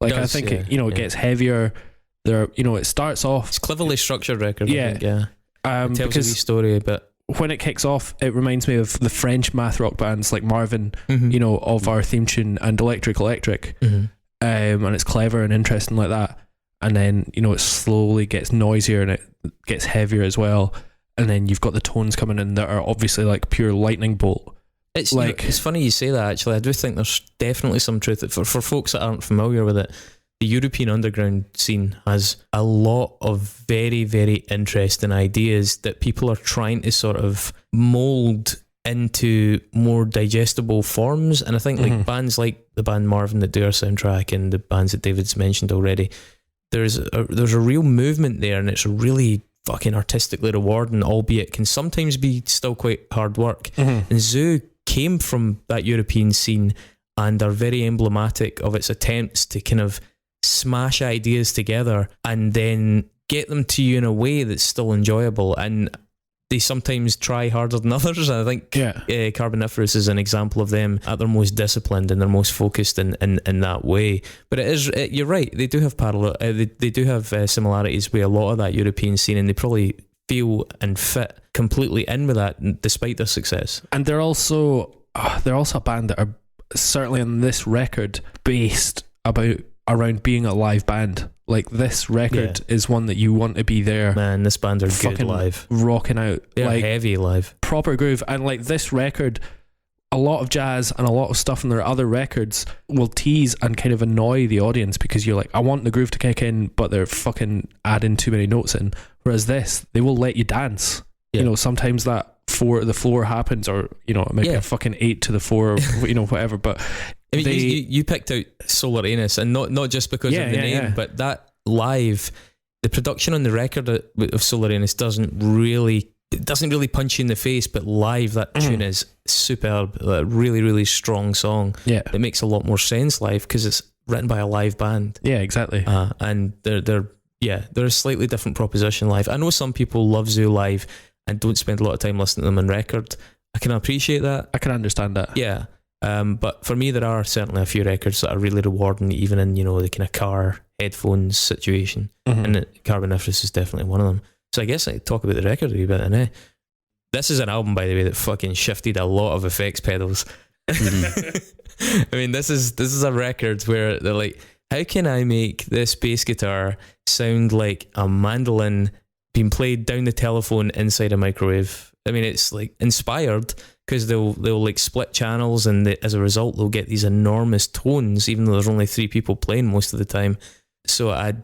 Like I think it gets heavier. There, it starts off. It's cleverly structured record. Yeah. I think, yeah. It tells a wee because story, but when it kicks off, it reminds me of the French math rock bands like Marvin, of our theme tune, and Electric, and it's clever and interesting like that. And then it slowly gets noisier and it gets heavier as well. And then you've got the tones coming in that are obviously like pure lightning bolt. It's like, it's funny you say that. Actually, I do think there's definitely some truth for folks that aren't familiar with it. The European underground scene has a lot of very, very interesting ideas that people are trying to sort of mould into more digestible forms. And I think like bands like the band Marvin that do our soundtrack, and the bands that David's mentioned already, there's a real movement there, and it's really fucking artistically rewarding, albeit can sometimes be still quite hard work. And Zoo came from that European scene and are very emblematic of its attempts to kind of smash ideas together and then get them to you in a way that's still enjoyable. And they sometimes try harder than others. And I think Carboniferous is an example of them at their most disciplined and their most focused in that way. But you're right, they do have parallel. They do have similarities with a lot of that European scene, and they probably feel and fit completely in with that despite their success. And they're also a band that are certainly on this record based around being a live band. Like this record is one that you want to be there. Man, this band are fucking good live, rocking out. They're like heavy live, proper groove. And like this record, a lot of jazz and a lot of stuff in their other records will tease and kind of annoy the audience, because you're like, I want the groove to kick in, but they're fucking adding too many notes in. Whereas this, they will let you dance. Sometimes that 4 to the floor happens, or it might be a fucking 8 to the 4, or whatever. But I mean, you picked out Exhilarating, and not just because of the name, but that live, the production on the record of Exhilarating doesn't really punch you in the face, but live that tune is superb. A really, really strong song. Yeah, it makes a lot more sense live because it's written by a live band. Yeah, exactly. And they're a slightly different proposition live. I know some people love Zoo live and don't spend a lot of time listening to them on record. I can appreciate that. I can understand that. Yeah. But for me, there are certainly a few records that are really rewarding, even in the kind of car headphones situation, and Carboniferous is definitely one of them. So I guess I talk about the record a wee bit. And this is an album, by the way, that fucking shifted a lot of effects pedals. I mean, this is a record where they're like, how can I make this bass guitar sound like a mandolin being played down the telephone inside a microwave? I mean, it's like inspired, because they'll like split channels, and as a result they'll get these enormous tones, even though there's only 3 people playing most of the time. So I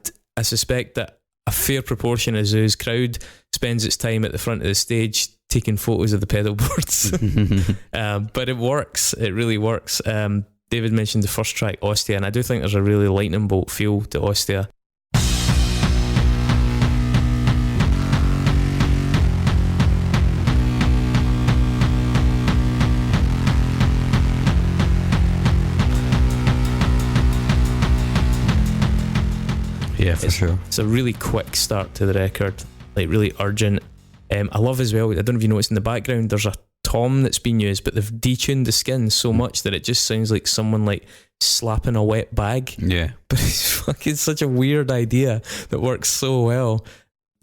suspect that a fair proportion of Zoo's crowd spends its time at the front of the stage taking photos of the pedal boards. But it works. It really works. David mentioned the first track, Ostia, and I do think there's a really lightning bolt feel to Ostia. Yeah, for sure. It's a really quick start to the record, like really urgent. I love as well, I don't know if you noticed in the background, there's a tom that's been used, but they've detuned the skin so much that it just sounds like someone like slapping a wet bag. Yeah. But it's fucking such a weird idea that works so well.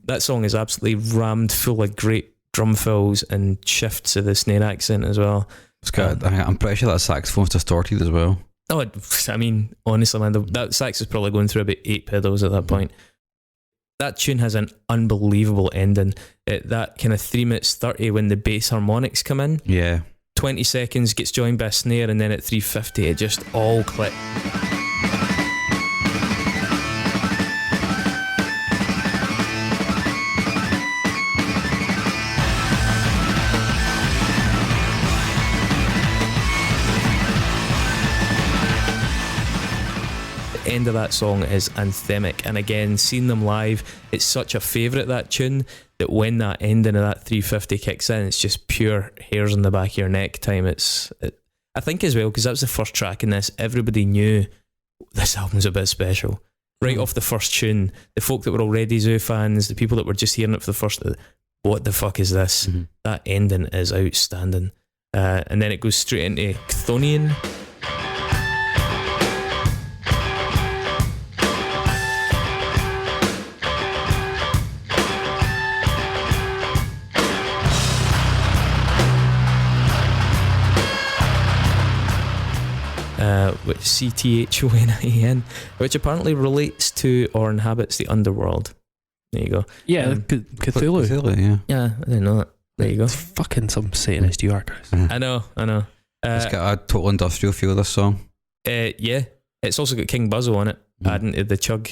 That song is absolutely rammed full of great drum fills and shifts of the snare accent as well. It's got, I'm pretty sure that saxophone's distorted as well. Oh, I mean, honestly, man, that sax is probably going through about 8 pedals at that point. That tune has an unbelievable ending. That kind of 3 minutes 30 when the bass harmonics come in. Yeah. 20 seconds gets joined by a snare, and then at 3:50 it just all clicks. End of that song is anthemic, and again, seeing them live, it's such a favourite, that tune, that when that ending of that 3:50 kicks in, it's just pure hairs on the back of your neck time. I think as well, because that was the first track in this, everybody knew this album's a bit special right off the first tune. The folk that were already Zoo fans, the people that were just hearing it for the first, what the fuck is this? That ending is outstanding. And then it goes straight into Chthonian. Which CTHONIAN, which apparently relates to or inhabits the underworld. There you go. Yeah, Cthulhu. Cthulhu, Yeah, I didn't know that. There you go. It's fucking some Satanist you are, Chris. I know. It's got a total industrial feel, this song. Yeah, it's also got King Buzzo on it, adding to the chug.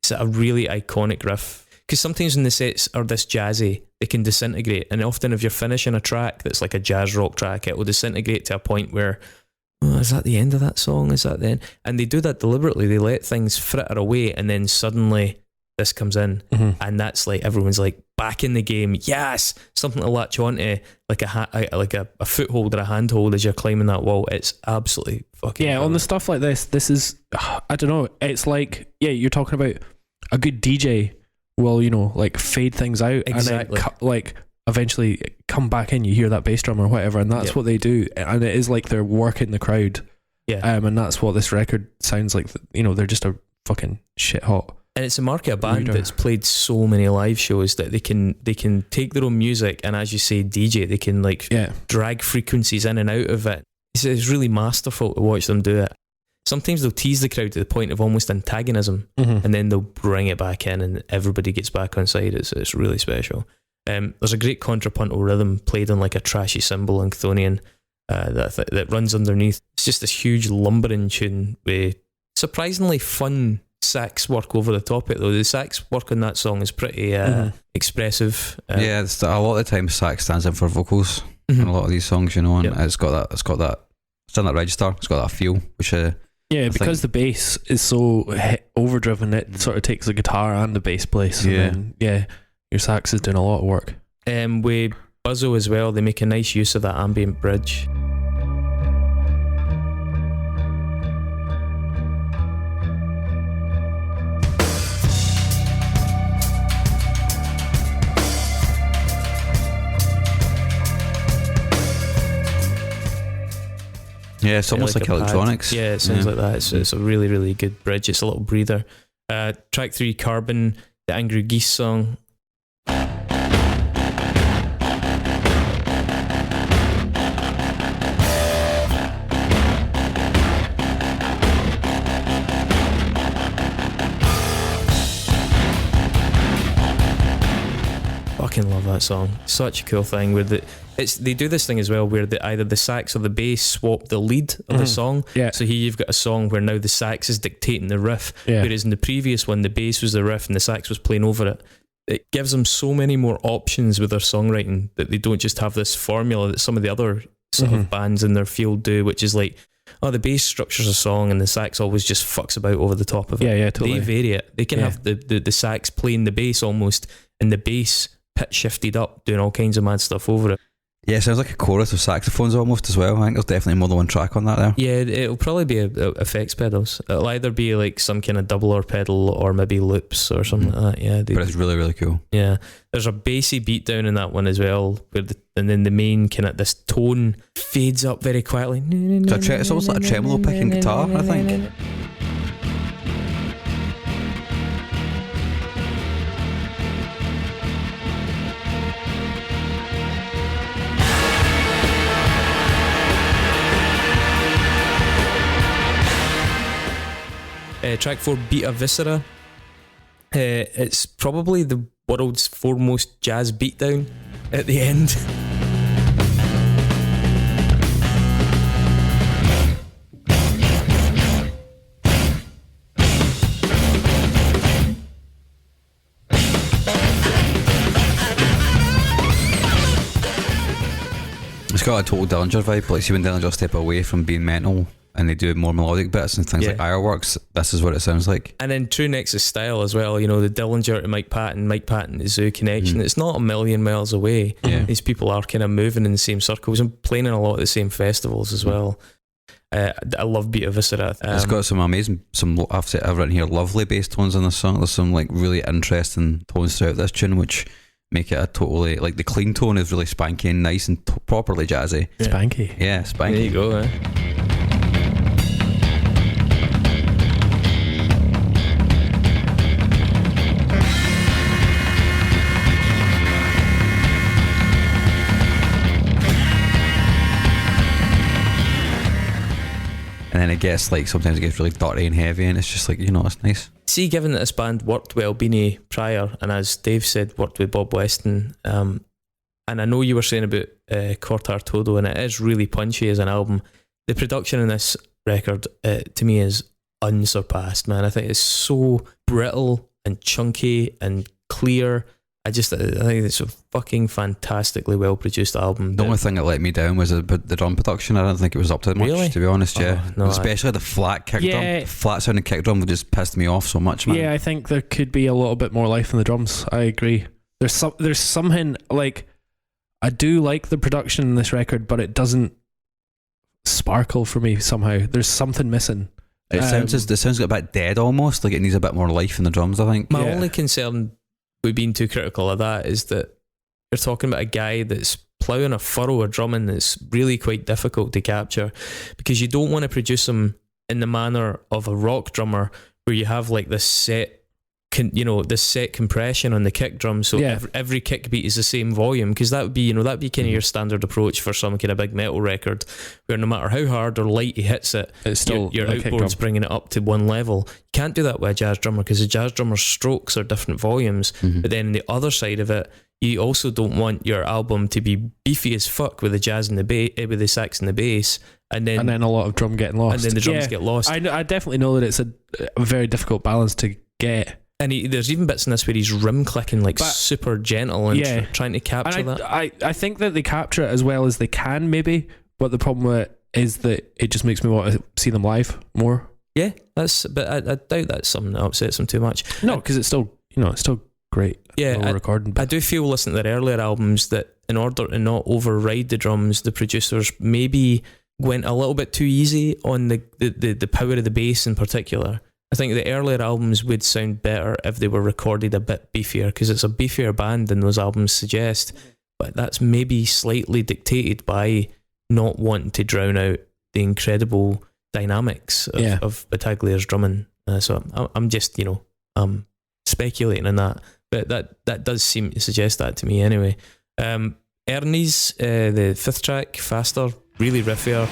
It's a really iconic riff. Because sometimes when the sets are this jazzy, they can disintegrate. And often if you're finishing a track that's like a jazz rock track, it will disintegrate to a point where, oh, is that the end of that song? Is that the end? And they do that deliberately. They let things fritter away, and then suddenly this comes in, and that's like everyone's like back in the game. Yes, something to latch onto, like a foothold or a handhold as you're climbing that wall. It's absolutely fucking on the stuff like this. This is, I don't know. It's like, you're talking about a good DJ will, like fade things out exactly, and then like eventually come back in. You hear that bass drum or whatever, and that's what they do, and it is like they're working the crowd. And that's what this record sounds like. They're just a fucking shit hot. And it's a mark of a band that's played so many live shows that they can take their own music, and as you say, DJ, they can drag frequencies in and out of it. It's really masterful to watch them do it. Sometimes they'll tease the crowd to the point of almost antagonism, and then they'll bring it back in and everybody gets back on side. It's really special. There's a great contrapuntal rhythm played on like a trashy cymbal in Chthonian that runs underneath. It's just this huge lumbering tune with surprisingly fun sax work over the top of it, though. The sax work on that song is pretty expressive. It's a lot of the time sax stands in for vocals in a lot of these songs, and it's got that it's in that register, it's got that feel, which because the bass is so overdriven, it sort of takes the guitar and the bass place, and then your sax is doing a lot of work. With Buzzo as well, they make a nice use of that ambient bridge. Yeah, it's almost like electronics. Yeah, it sounds like that. It's a really, really good bridge. It's a little breather. Track 3, Carbon, the Angry Geese song. Fucking love that song. Such a cool thing where they do this thing as well where either the sax or the bass swap the lead of the song. So here you've got a song where now the sax is dictating the riff, whereas in the previous one the bass was the riff and the sax was playing over it. It gives them so many more options with their songwriting that they don't just have this formula that some of the other sort of bands in their field do, which is like, the bass structures a song and the sax always just fucks about over the top of it. Yeah, totally. They vary it. They can have the sax playing the bass almost, and the bass pitch shifted up, doing all kinds of mad stuff over it. Yeah, it sounds like a chorus of saxophones almost as well. I think there's definitely more than one track on that there. Yeah, it'll probably be effects pedals. It'll either be like some kind of doubler pedal or maybe loops or something like that. Yeah, but it's really, really cool. Yeah, there's a bassy beat down in that one as well, where and then the main kind of this tone fades up very quietly. So it's almost like a tremolo picking guitar, I think. Track 4, Beat a Viscera. It's probably the world's foremost jazz beatdown at the end. It's got a total Dillinger vibe. Like, see when Dillinger step away from being mental and they do more melodic bits and things like Ironworks, this is what it sounds like. And then True Nexus style as well, you know, the Dillinger to Mike Patton to Zoo connection. It's not a million miles away. These people are kind of moving in the same circles and playing in a lot of the same festivals as well. I love Beat a Viscera. It's got some amazing, I've written here, lovely bass tones in this song. There's some like really interesting tones throughout this tune which make it a totally, like the clean tone is really spanky and nice and properly jazzy. Spanky. Yeah, spanky. There you go, And then it gets like, sometimes it gets really dirty and heavy and it's just like, you know, it's nice. See, given that this band worked with Albini prior, and as Dave said, worked with Bob Weston, and I know you were saying about Cortar Todo, and it is really punchy as an album. The production in this record, to me, is unsurpassed, man. I think it's so brittle and chunky and clear. I think it's a fucking fantastically well produced album. The only thing that let me down was the drum production. I don't think it was up to much, really? to be honest. No, especially the flat kick drum, flat sounding kick drum would just pissed me off so much, man. Yeah, I think there could be a little bit more life in the drums. I agree. There's something like, I do like the production in this record, but it doesn't sparkle for me somehow. There's something missing. It sounds a bit dead almost. Like it needs a bit more life in the drums, I think. My only concern with being too critical of that is that you're talking about a guy that's ploughing a furrow of drumming that's really quite difficult to capture, because you don't want to produce him in the manner of a rock drummer where you have like this set compression on the kick drum, so every kick beat is the same volume, because that would be kind of your standard approach for some kind of big metal record, where no matter how hard or light he hits it, it's still your outboard's bringing it up to one level. You can't do that with a jazz drummer, because the jazz drummer's strokes are different volumes. But then on the other side of it, you also don't want your album to be beefy as fuck with the jazz and with the sax and the bass, and then a lot of drum getting lost, and then the drums get lost. I definitely know that it's a very difficult balance to get. And there's even bits in this where he's rim clicking like super gentle and trying to capture that. I think that they capture it as well as they can, maybe, but the problem with it is that it just makes me want to see them live more. Yeah, but I doubt that's something that upsets them too much. No, because it's still great. Yeah, recording. I do feel listening to their earlier albums that in order to not override the drums, the producers maybe went a little bit too easy on the power of the bass in particular. I think the earlier albums would sound better if they were recorded a bit beefier, because it's a beefier band than those albums suggest, but that's maybe slightly dictated by not wanting to drown out the incredible dynamics of Battaglia's drumming. So I'm just speculating on that, but that does seem to suggest that to me anyway. Ernie's the fifth track, faster, really riffier.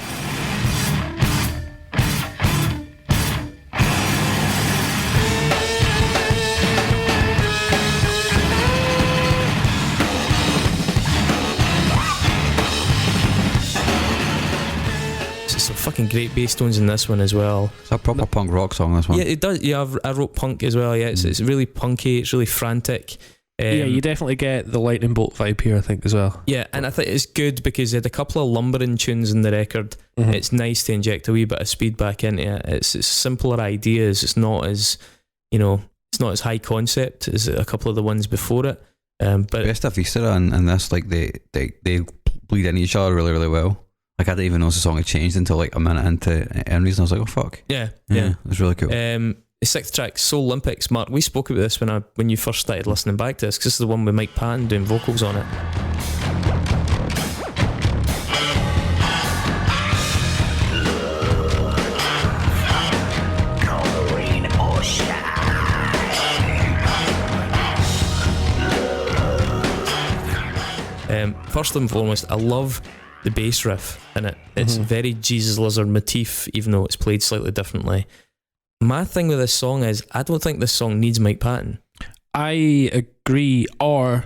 Fucking great bass tones in this one as well. It's a proper punk rock song, this one. Yeah, it does. Yeah, I wrote punk as well. Yeah, it's really punky. It's really frantic. You definitely get the lightning bolt vibe here, I think, as well. Yeah, and I think it's good because it had a couple of lumbering tunes in the record. It's nice to inject a wee bit of speed back into it. It's simpler ideas. It's not as it's not as high concept as a couple of the ones before it. But Best of Vista and this, like they bleed into each other really, really well. Like I didn't even know the song had changed until like a minute into Enemies, and I was like, oh fuck. Yeah. It was really cool. The sixth track, Soul Olympics. Mark, we spoke about this when you first started listening back to this, because this is the one with Mike Patton doing vocals on it. First and foremost, I love the bass riff in it. It's very Jesus Lizard motif, even though it's played slightly differently. My thing with this song is I don't think this song needs Mike Patton. I agree, or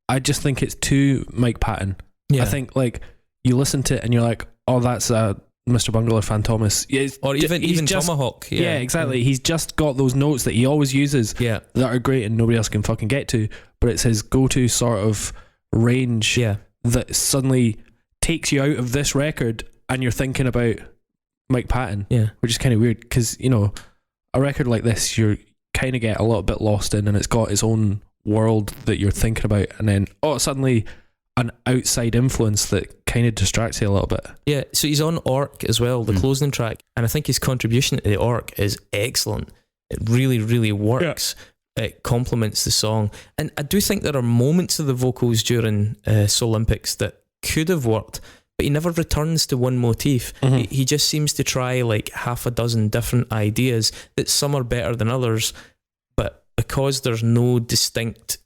I just think it's too Mike Patton. Yeah. I think like you listen to it and you're like, oh, that's Mr. Bungle or Fantomas. Or even Tomahawk. Yeah, exactly. He's just got those notes that he always uses that are great and nobody else can fucking get to, but it's his go-to sort of range that suddenly takes you out of this record and you're thinking about Mike Patton, which is kind of weird because, you know, a record like this you kind of get a little bit lost in and it's got its own world that you're thinking about, and then suddenly an outside influence that kind of distracts you a little bit. Yeah, so he's on Orc as well, the closing track, and I think his contribution to the Orc is excellent. It really, really works. It complements the song, and I do think there are moments of the vocals during Soul Olympics that could have worked, but he never returns to one motif. He just seems to try like half a dozen different ideas that some are better than others, but because there's no distinct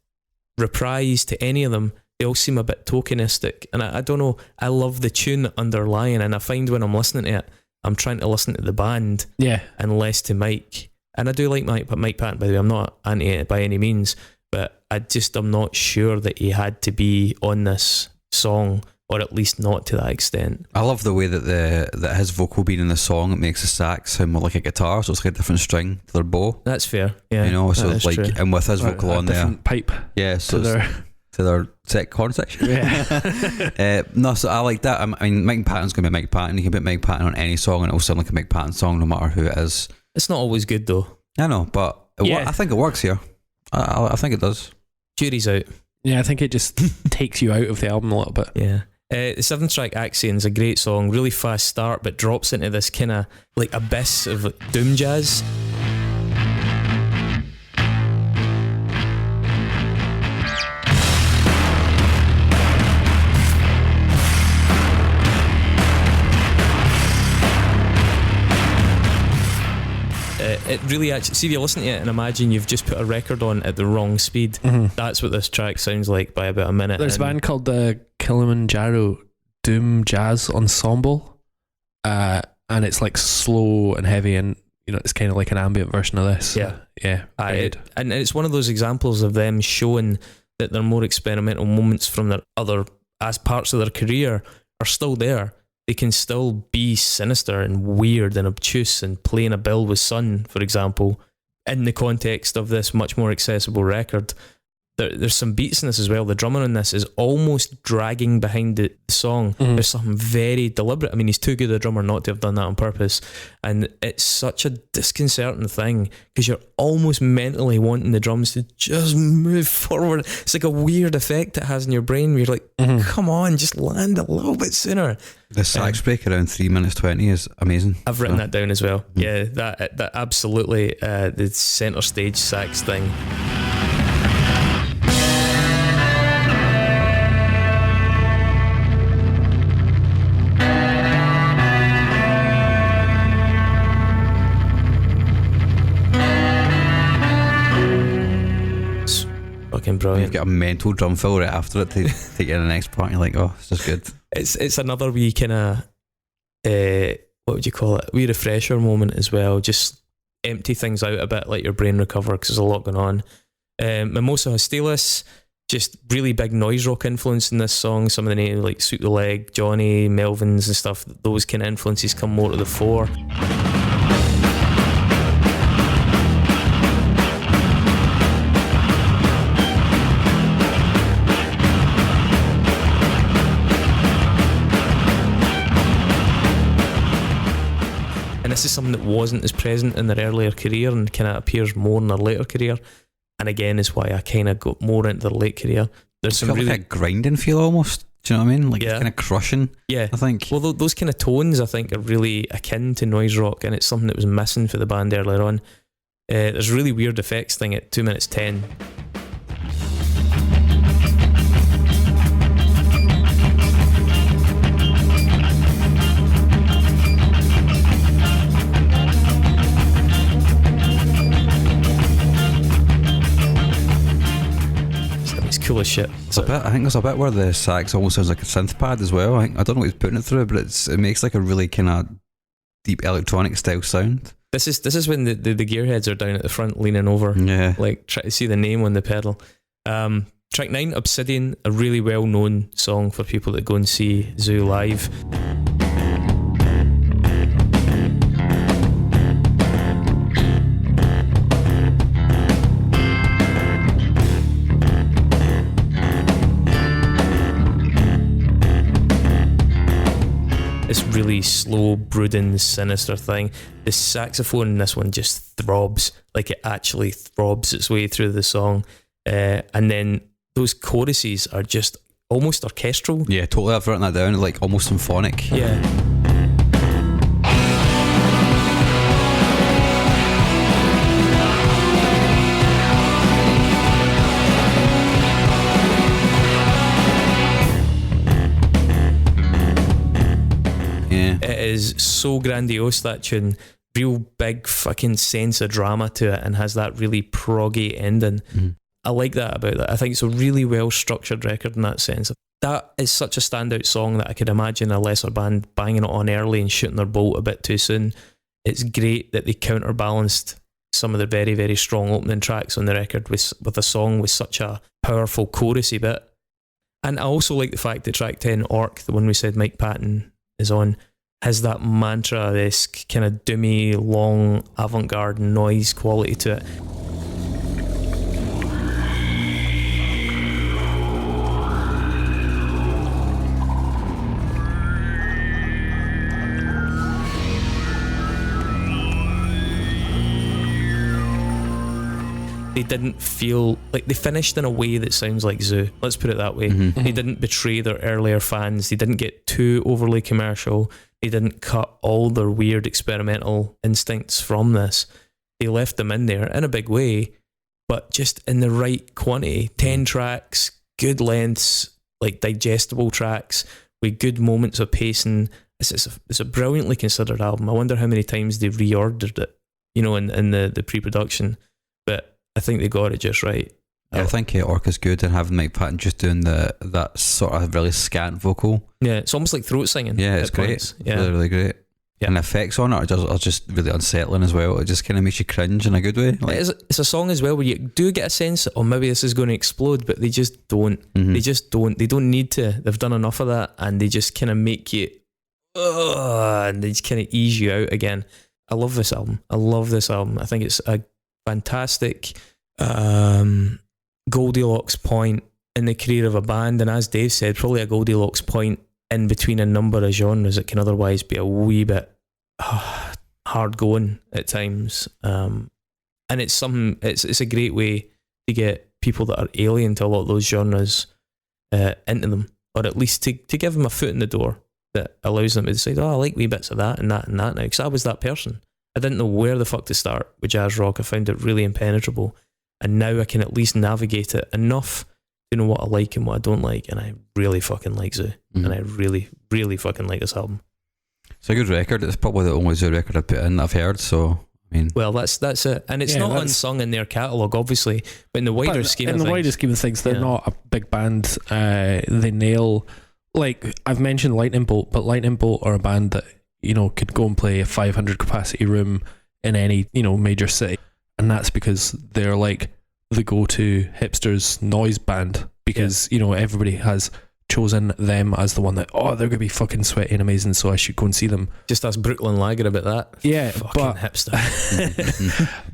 reprise to any of them, they all seem a bit tokenistic. And I don't know, I love the tune underlying, and I find when I'm listening to it, I'm trying to listen to the band and less to Mike. And I do like Mike Patton, by the way. I'm not anti it by any means, but I'm not sure that he had to be on this song, or at least not to that extent. I love the way that his vocal being in the song, it makes the sax sound more like a guitar, so it's like a different string to their bow. That's fair, yeah. You know, so like, true. And with his vocal on there, pipe, so to their set horn section. Yeah. No, so I like that. I mean, Mike Patton's gonna be Mike Patton. You can put Mike Patton on any song, and it'll sound like a Mike Patton song, no matter who it is. It's not always good though. I know, but I think it works here. I think it does. Jury's out. Yeah, I think it just takes you out of the album a little bit. Yeah. The 7th track, Axion, is a great song, really fast start, but drops into this kind of like abyss of like doom jazz. It really actually, see if you listen to it and imagine you've just put a record on at the wrong speed. That's what this track sounds like by about a minute. There's a band called the Kilimanjaro Doom Jazz Ensemble, and it's like slow and heavy, and you know, it's kind of like an ambient version of this. And it's one of those examples of them showing that their more experimental moments from their other as parts of their career are still there. They can still be sinister and weird and obtuse and playing a bill with Sun, for example, in the context of this much more accessible record. There's some beats in this as well. The drummer in this is almost dragging behind the song. There's something very deliberate. I mean, he's too good a drummer not to have done that on purpose. And it's such a disconcerting thing because you're almost mentally wanting the drums to just move forward. It's like a weird effect it has in your brain where you're like, come on, just land a little bit sooner. The sax break around 3 minutes 20 is amazing. I've written that down as well. Yeah, that absolutely, the centre stage sax thing. Brilliant. You've got a mental drum fill right after it to get in the next part. You're like, oh, it's just good. It's another wee kind of what would you call it? Wee refresher moment as well. Just empty things out a bit, let your brain recover because there's a lot going on. Mimosa Hostilis, just really big noise rock influence in this song. Some of the names like Suit the Leg, Johnny, Melvins and stuff. Those kind of influences come more to the fore. This is something that wasn't as present in their earlier career and kind of appears more in their later career, and again is why I kind of got more into their late career. There's some really like a grinding feel almost. Do you know what I mean? Like kind of crushing. Yeah, I think. Well, those kind of tones I think are really akin to noise rock, and it's something that was missing for the band earlier on. There's a really weird effects thing at 2 minutes 10. It's cool as shit. I think there's a bit where the sax almost sounds like a synth pad as well. I don't know what he's putting it through, but it makes like a really kind of deep electronic style sound. This is when the gearheads are down at the front leaning over, like try to see the name on the pedal. Track 9, Obsidian, a really well known song for people that go and see Zoo live. This really slow, brooding, sinister thing. The saxophone in this one just throbs, like it actually throbs its way through the song. And then those choruses are just almost orchestral. Yeah, totally. I've written that down, like almost symphonic. Yeah. It is so grandiose, that tune. Real big fucking sense of drama to it, and has that really proggy ending. I like that about that. I think it's a really well structured record in that sense. That is such a standout song that I could imagine a lesser band banging it on early and shooting their bolt a bit too soon. It's great that they counterbalanced some of the very, very strong opening tracks on the record with a song with such a powerful chorusy bit. And I also like the fact that track 10, Orc, the one we said Mike Patton is on, has that mantra-esque kind of doomy, long, avant-garde noise quality to it. They didn't feel like they finished in a way that sounds like Zoo. Let's put it that way. They didn't betray their earlier fans. They didn't get too overly commercial. They didn't cut all their weird experimental instincts from this. They left them in there in a big way, but just in the right quantity. 10 tracks, good lengths, like digestible tracks with good moments of pacing. It's a brilliantly considered album. I wonder how many times they reordered it, in the pre-production. But I think they got it just right. Yeah, I think Orc is good, and having Mike Patton just doing that sort of really scant vocal. Yeah, it's almost like throat singing. Yeah, it's great. Points. Yeah. Really, really great. Yeah. And the effects on it are just really unsettling as well. It just kind of makes you cringe in a good way. Like, it's a song as well where you do get a sense that, maybe this is going to explode, but they just don't. They just don't. They don't need to. They've done enough of that, and they just kind of make you, and they just kind of ease you out again. I love this album. I think it's a fantastic Goldilocks point in the career of a band, and as Dave said, probably a Goldilocks point in between a number of genres that can otherwise be a wee bit hard going at times. And it's a great way to get people that are alien to a lot of those genres into them, or at least to give them a foot in the door that allows them to decide, I like wee bits of that and that and that now, because I was that person. I didn't know where the fuck to start with jazz rock. I found it really impenetrable, and now I can at least navigate it enough to know what I like and what I don't like, and I really fucking like Zoo, and I really, really fucking like this album. It's a good record. It's probably the only Zoo record I've put in that I've heard, so I mean, well, that's it, and it's not unsung in their catalogue, obviously, but in the wider scheme of things, they're not a big band. They nail, like I've mentioned Lightning Bolt, but Lightning Bolt are a band that could go and play a 500 capacity room in any major city, and that's because they're like the go-to hipsters noise band, because everybody has chosen them as the one that they're gonna be fucking sweaty and amazing, so I should go and see them. Just ask Brooklyn Lager about that. Yeah, fucking hipster.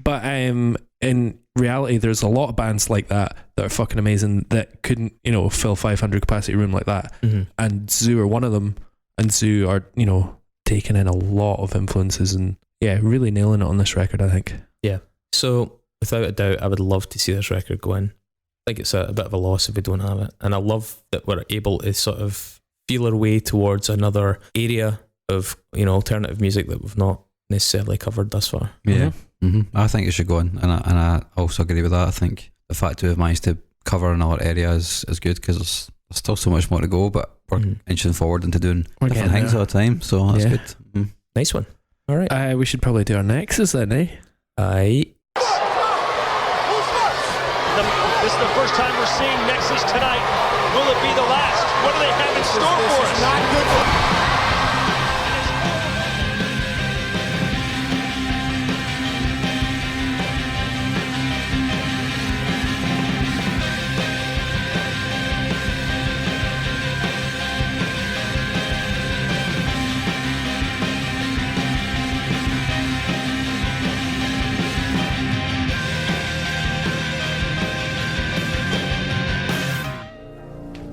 But in reality, there's a lot of bands like that are fucking amazing that couldn't fill 500 capacity room like that, and Zoo are one of them. And Zoo are taking in a lot of influences and really nailing it on this record, I think. Yeah. So without a doubt, I would love to see this record go in. I think it's a bit of a loss if we don't have it. And I love that we're able to sort of feel our way towards another area of, alternative music that we've not necessarily covered thus far. Yeah. I think it should go in. And I also agree with that. I think the fact that we've managed to cover another area is good, because there's still so much more to go, but we're inching forward into doing different things all the time. So that's good. Nice one. All right. We should probably do our nexus then, eh? Aye. This is the the first time we're seeing Nexus tonight. Will it be the last? What do they have in store for us? Not good for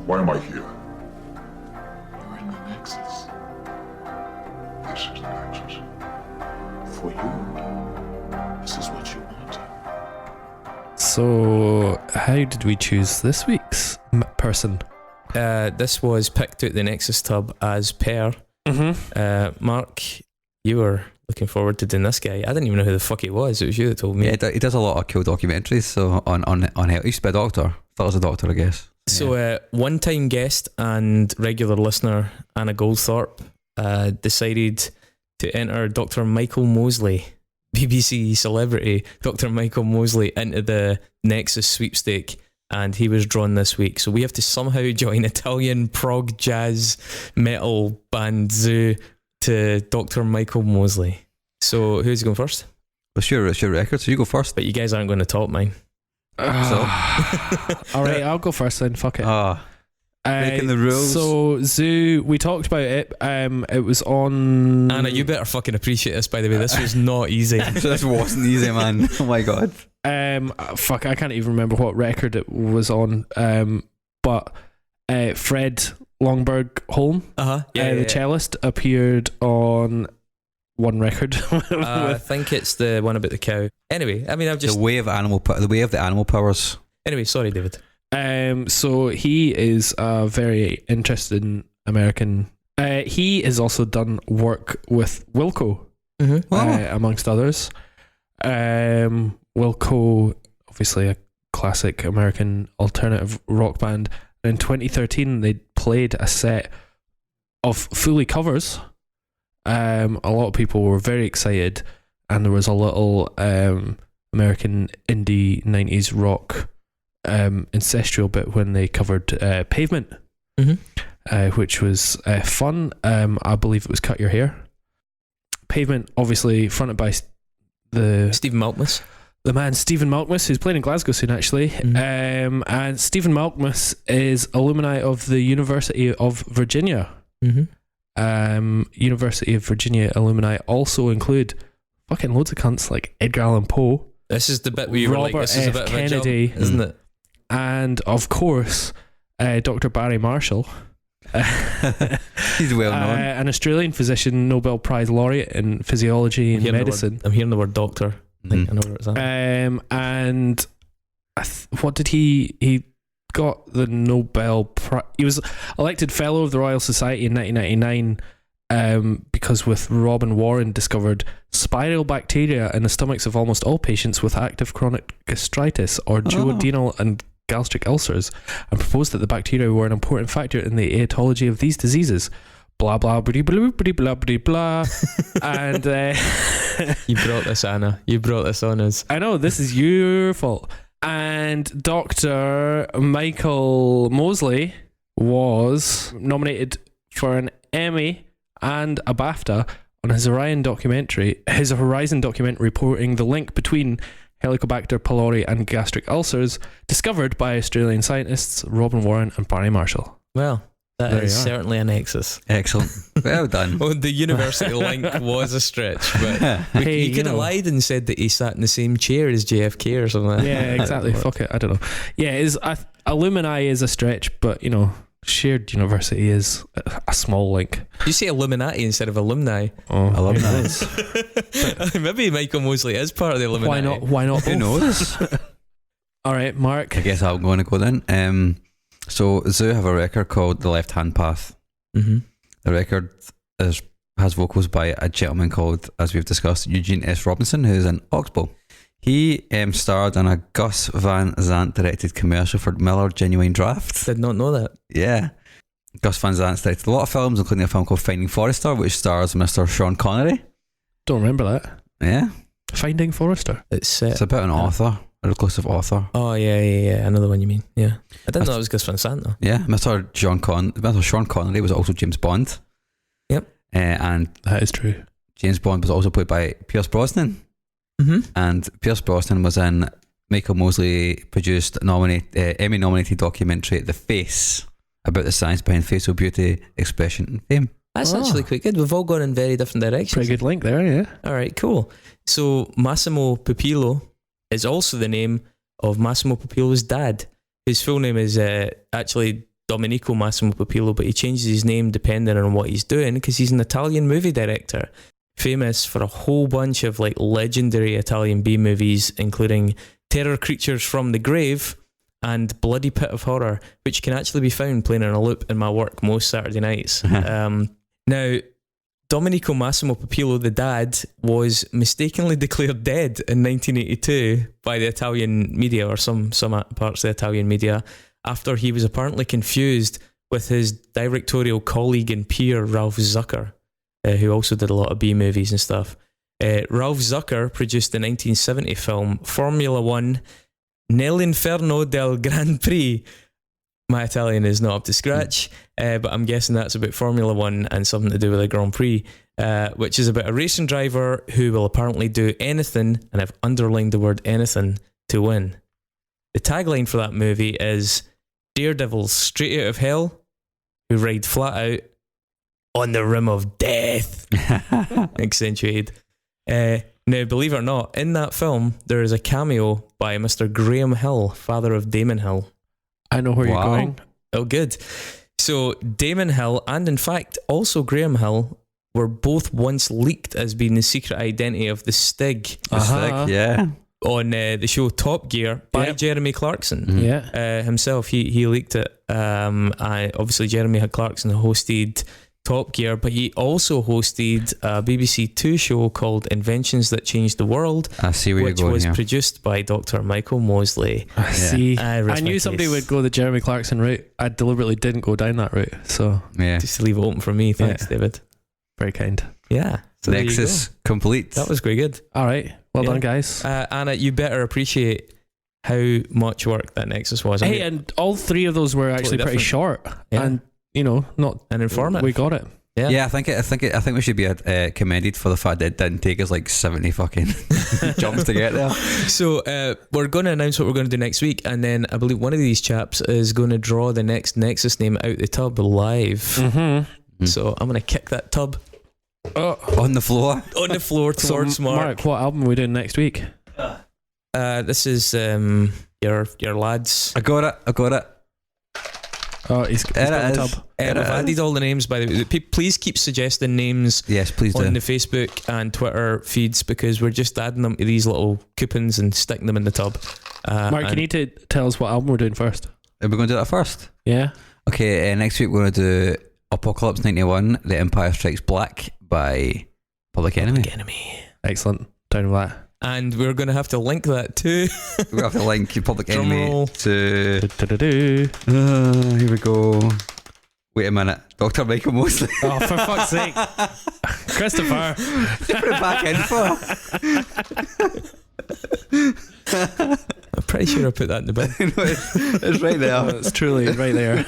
Why am I here? You're in the Nexus. This is the Nexus. For you, this is what you want. So, how did we choose this week's person? This was picked out the Nexus tub as Per. Mm-hmm. Mark, you were looking forward to doing this guy. I didn't even know who the fuck he was. It was you that told me. Yeah, he does a lot of cool documentaries. So on health, he used to be a doctor. Thought he was a doctor, I guess. So, one-time guest and regular listener Anna Goldthorpe decided to enter Dr. Michael Mosley, BBC celebrity Dr. Michael Mosley, into the Nexus sweepstake, and he was drawn this week. So we have to somehow join Italian prog jazz metal band Zoo to Dr. Michael Mosley. So who's going first? Well, sure, it's your record, so you go first. But you guys aren't going to top mine. Alright, I'll go first then, fuck it. Breaking the rules. So, Zoo, we talked about it. It was on... Anna, you better fucking appreciate this, by the way. This was not easy. This wasn't easy, man. Oh my god. Fuck, I can't even remember what record it was on. But Fred Longberg Holm, the cellist, appeared on one record. I think it's the one about the cow. Anyway, I mean, I've just... The way of the animal powers. Anyway, sorry, David. So he is a very interesting American. He has also done work with Wilco, amongst others. Wilco, obviously a classic American alternative rock band. In 2013, they played a set of fully covers. A lot of people were very excited, and there was a little American indie 90s rock ancestral bit when they covered Pavement, which was fun. I believe it was Cut Your Hair. Pavement, obviously fronted by the Stephen Malkmus. The man Stephen Malkmus, who's playing in Glasgow soon, actually. And Stephen Malkmus is alumni of the University of Virginia. University of Virginia alumni also include fucking loads of cunts like Edgar Allan Poe. This is the bit where you were like, this is a bit Kennedy, of a jump, isn't it? And of course, Dr. Barry Marshall. He's well known. An Australian physician, Nobel Prize laureate in physiology and medicine. I'm hearing the word doctor. I think I know where it's at. And what did he got the Nobel Prize? He was elected Fellow of the Royal Society in 1999 because with Robin Warren discovered spiral bacteria in the stomachs of almost all patients with active chronic gastritis or duodenal and gastric ulcers, and proposed that the bacteria were an important factor in the etiology of these diseases. Blah blah blah blah blah blah blah blah. And you brought this, Anna. You brought this on us. I know, this is your fault. And Dr. Michael Mosley was nominated for an Emmy and a BAFTA on his Horizon documentary reporting the link between Helicobacter pylori and gastric ulcers, discovered by Australian scientists Robin Warren and Barry Marshall. Well, that is certainly a nexus. Excellent. Well done. Well, the university link was a stretch, but he could have lied and said that he sat in the same chair as JFK or something. Yeah, exactly. Fuck it. I don't know. Yeah, alumni is a stretch, but shared university is a small link. You say Illuminati instead of alumni. Oh, alumni. Maybe Michael Mosley is part of the Illuminati. Why not? Who knows? All right, Mark. I guess I'm going to go then. So Zoo have a record called The Left Hand Path. The record has vocals by a gentleman called, as we've discussed, Eugene S. Robinson, who's in Oxbow. He starred in a Gus Van Sant directed commercial for Miller Genuine Draft. Did not know that. Yeah. Gus Van Sant directed a lot of films, including a film called Finding Forrester, which stars Mr. Sean Connery. Don't remember that. Yeah. Finding Forrester. It's about an author a reclusive author. Oh yeah. Another one you mean? Yeah, I didn't know it was Gus Van Sant though. Yeah, Mr. Sean Connery was also James Bond. Yep. And That is true. James Bond was also played by Pierce Brosnan. Mm-hmm. And Pierce Brosnan was in Michael Mosley produced Emmy nominated documentary The Face, about the science behind facial beauty, expression and fame. That's actually quite good. We've all gone in very different directions. Pretty good link there, yeah. All right, cool. So Massimo Pupillo is also the name of Massimo Pupillo's dad. His full name is actually Domenico Massimo Pupillo, but he changes his name depending on what he's doing because he's an Italian movie director, famous for a whole bunch of like legendary Italian B movies, including Terror Creatures from the Grave and Bloody Pit of Horror, which can actually be found playing on a loop in my work most Saturday nights. Now, Domenico Massimo Pupillo, the dad, was mistakenly declared dead in 1982 by the Italian media, or some parts of the Italian media, after he was apparently confused with his directorial colleague and peer Ralph Zucker, who also did a lot of B movies and stuff. Ralph Zucker produced the 1970 film Formula One Nell'Inferno del Grand Prix. My Italian is not up to scratch, but I'm guessing that's about Formula One and something to do with a Grand Prix, which is about a racing driver who will apparently do anything, and I've underlined the word anything, to win. The tagline for that movie is daredevils straight out of hell who ride flat out on the rim of death. Accentuated. Now, believe it or not, in that film, there is a cameo by Mr. Graham Hill, father of Damon Hill. I know where you're going. Oh, good. So Damon Hill, and in fact also Graham Hill, were both once leaked as being the secret identity of the Stig. Stig, yeah. On the show Top Gear by Jeremy Clarkson. Mm-hmm. Yeah. Himself, he leaked it. Obviously Jeremy Clarkson hosted Top Gear, but he also hosted a BBC Two show called Inventions That Changed the World. I see where which you're going was here. Produced by Dr. Michael Mosley. I see. I knew somebody would go the Jeremy Clarkson route. I deliberately didn't go down that route. So Yeah. Just to leave it open for me. Thanks, David. very kind. Yeah. So there you Nexus go. complete. That was quite good. All right. Well Yeah. done, guys. Anna, you better appreciate how much work that Nexus was. I Hey, mean, and all three of those were actually pretty different. short. Yeah. And, not... and informative. We got it. Yeah, I think we should be commended for the fact that it didn't take us like 70 fucking jumps to get there. So we're going to announce what we're going to do next week, and then I believe one of these chaps is going to draw the next Nexus name out the tub live. Mm-hmm. So I'm going to kick that tub On the floor. on the floor towards So, Mark. what album are we doing next week? This is your lads. I got it. Oh, he's got There it the is. tub. I've added all the names, by the way. Please keep suggesting names Yes, please on do. the Facebook and Twitter feeds, because we're just adding them to these little coupons and sticking them in the tub. Mark, you and- need to tell us what album we're doing first. Are we going to do that first? Yeah? Okay, next week we're going to do Apocalypse 91, The Empire Strikes Black by Public Enemy. Excellent. Down with that. And we're going to have to link that too. We have to link Public Drum Enemy roll. to... Do-do-do-do. Here we go. Wait a minute. Dr. Michael Mosley. Oh, for fuck's sake. Christopher. Put it back in for. I'm pretty sure I put that in the bin. It's right there. It's truly right there.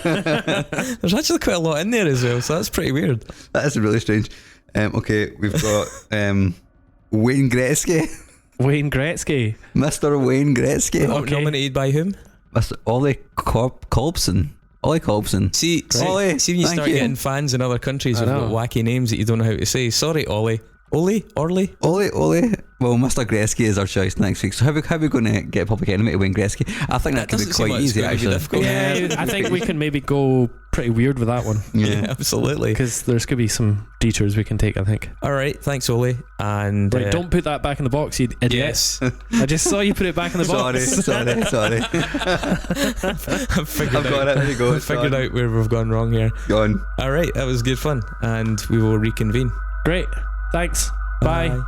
There's actually quite a lot in there as well, so that's pretty weird. That is really strange. Okay, we've got Wayne Gretzky. Wayne Gretzky. Mr. Wayne Gretzky. Oh, nominated by whom? Mr. Ollie Kolbson. Ollie Kolbson. See Ollie, when you thank start you. getting fans in other countries I who've know. got wacky names that you don't know how to say. Sorry, Ollie. Ollie? Ollie. Well, Mr. Gretzky is our choice next week. So how are we going to get Public Enemy to Wayne Gretzky? I think that could be doesn't seem quite like it's easy, gonna be actually. difficult. Yeah, I think we can maybe go pretty weird with that one. Yeah, absolutely. Because there's going to be some detours we can take, I think. All right, thanks, Ollie. And Right, don't put that back in the box, you idiot. yes, I just saw you put it back in the box. Sorry. I've figured I've got it. There you go. I've figured out where we've gone wrong here. Gone. All right, that was good fun, and we will reconvene. Great. Thanks. Bye. Bye.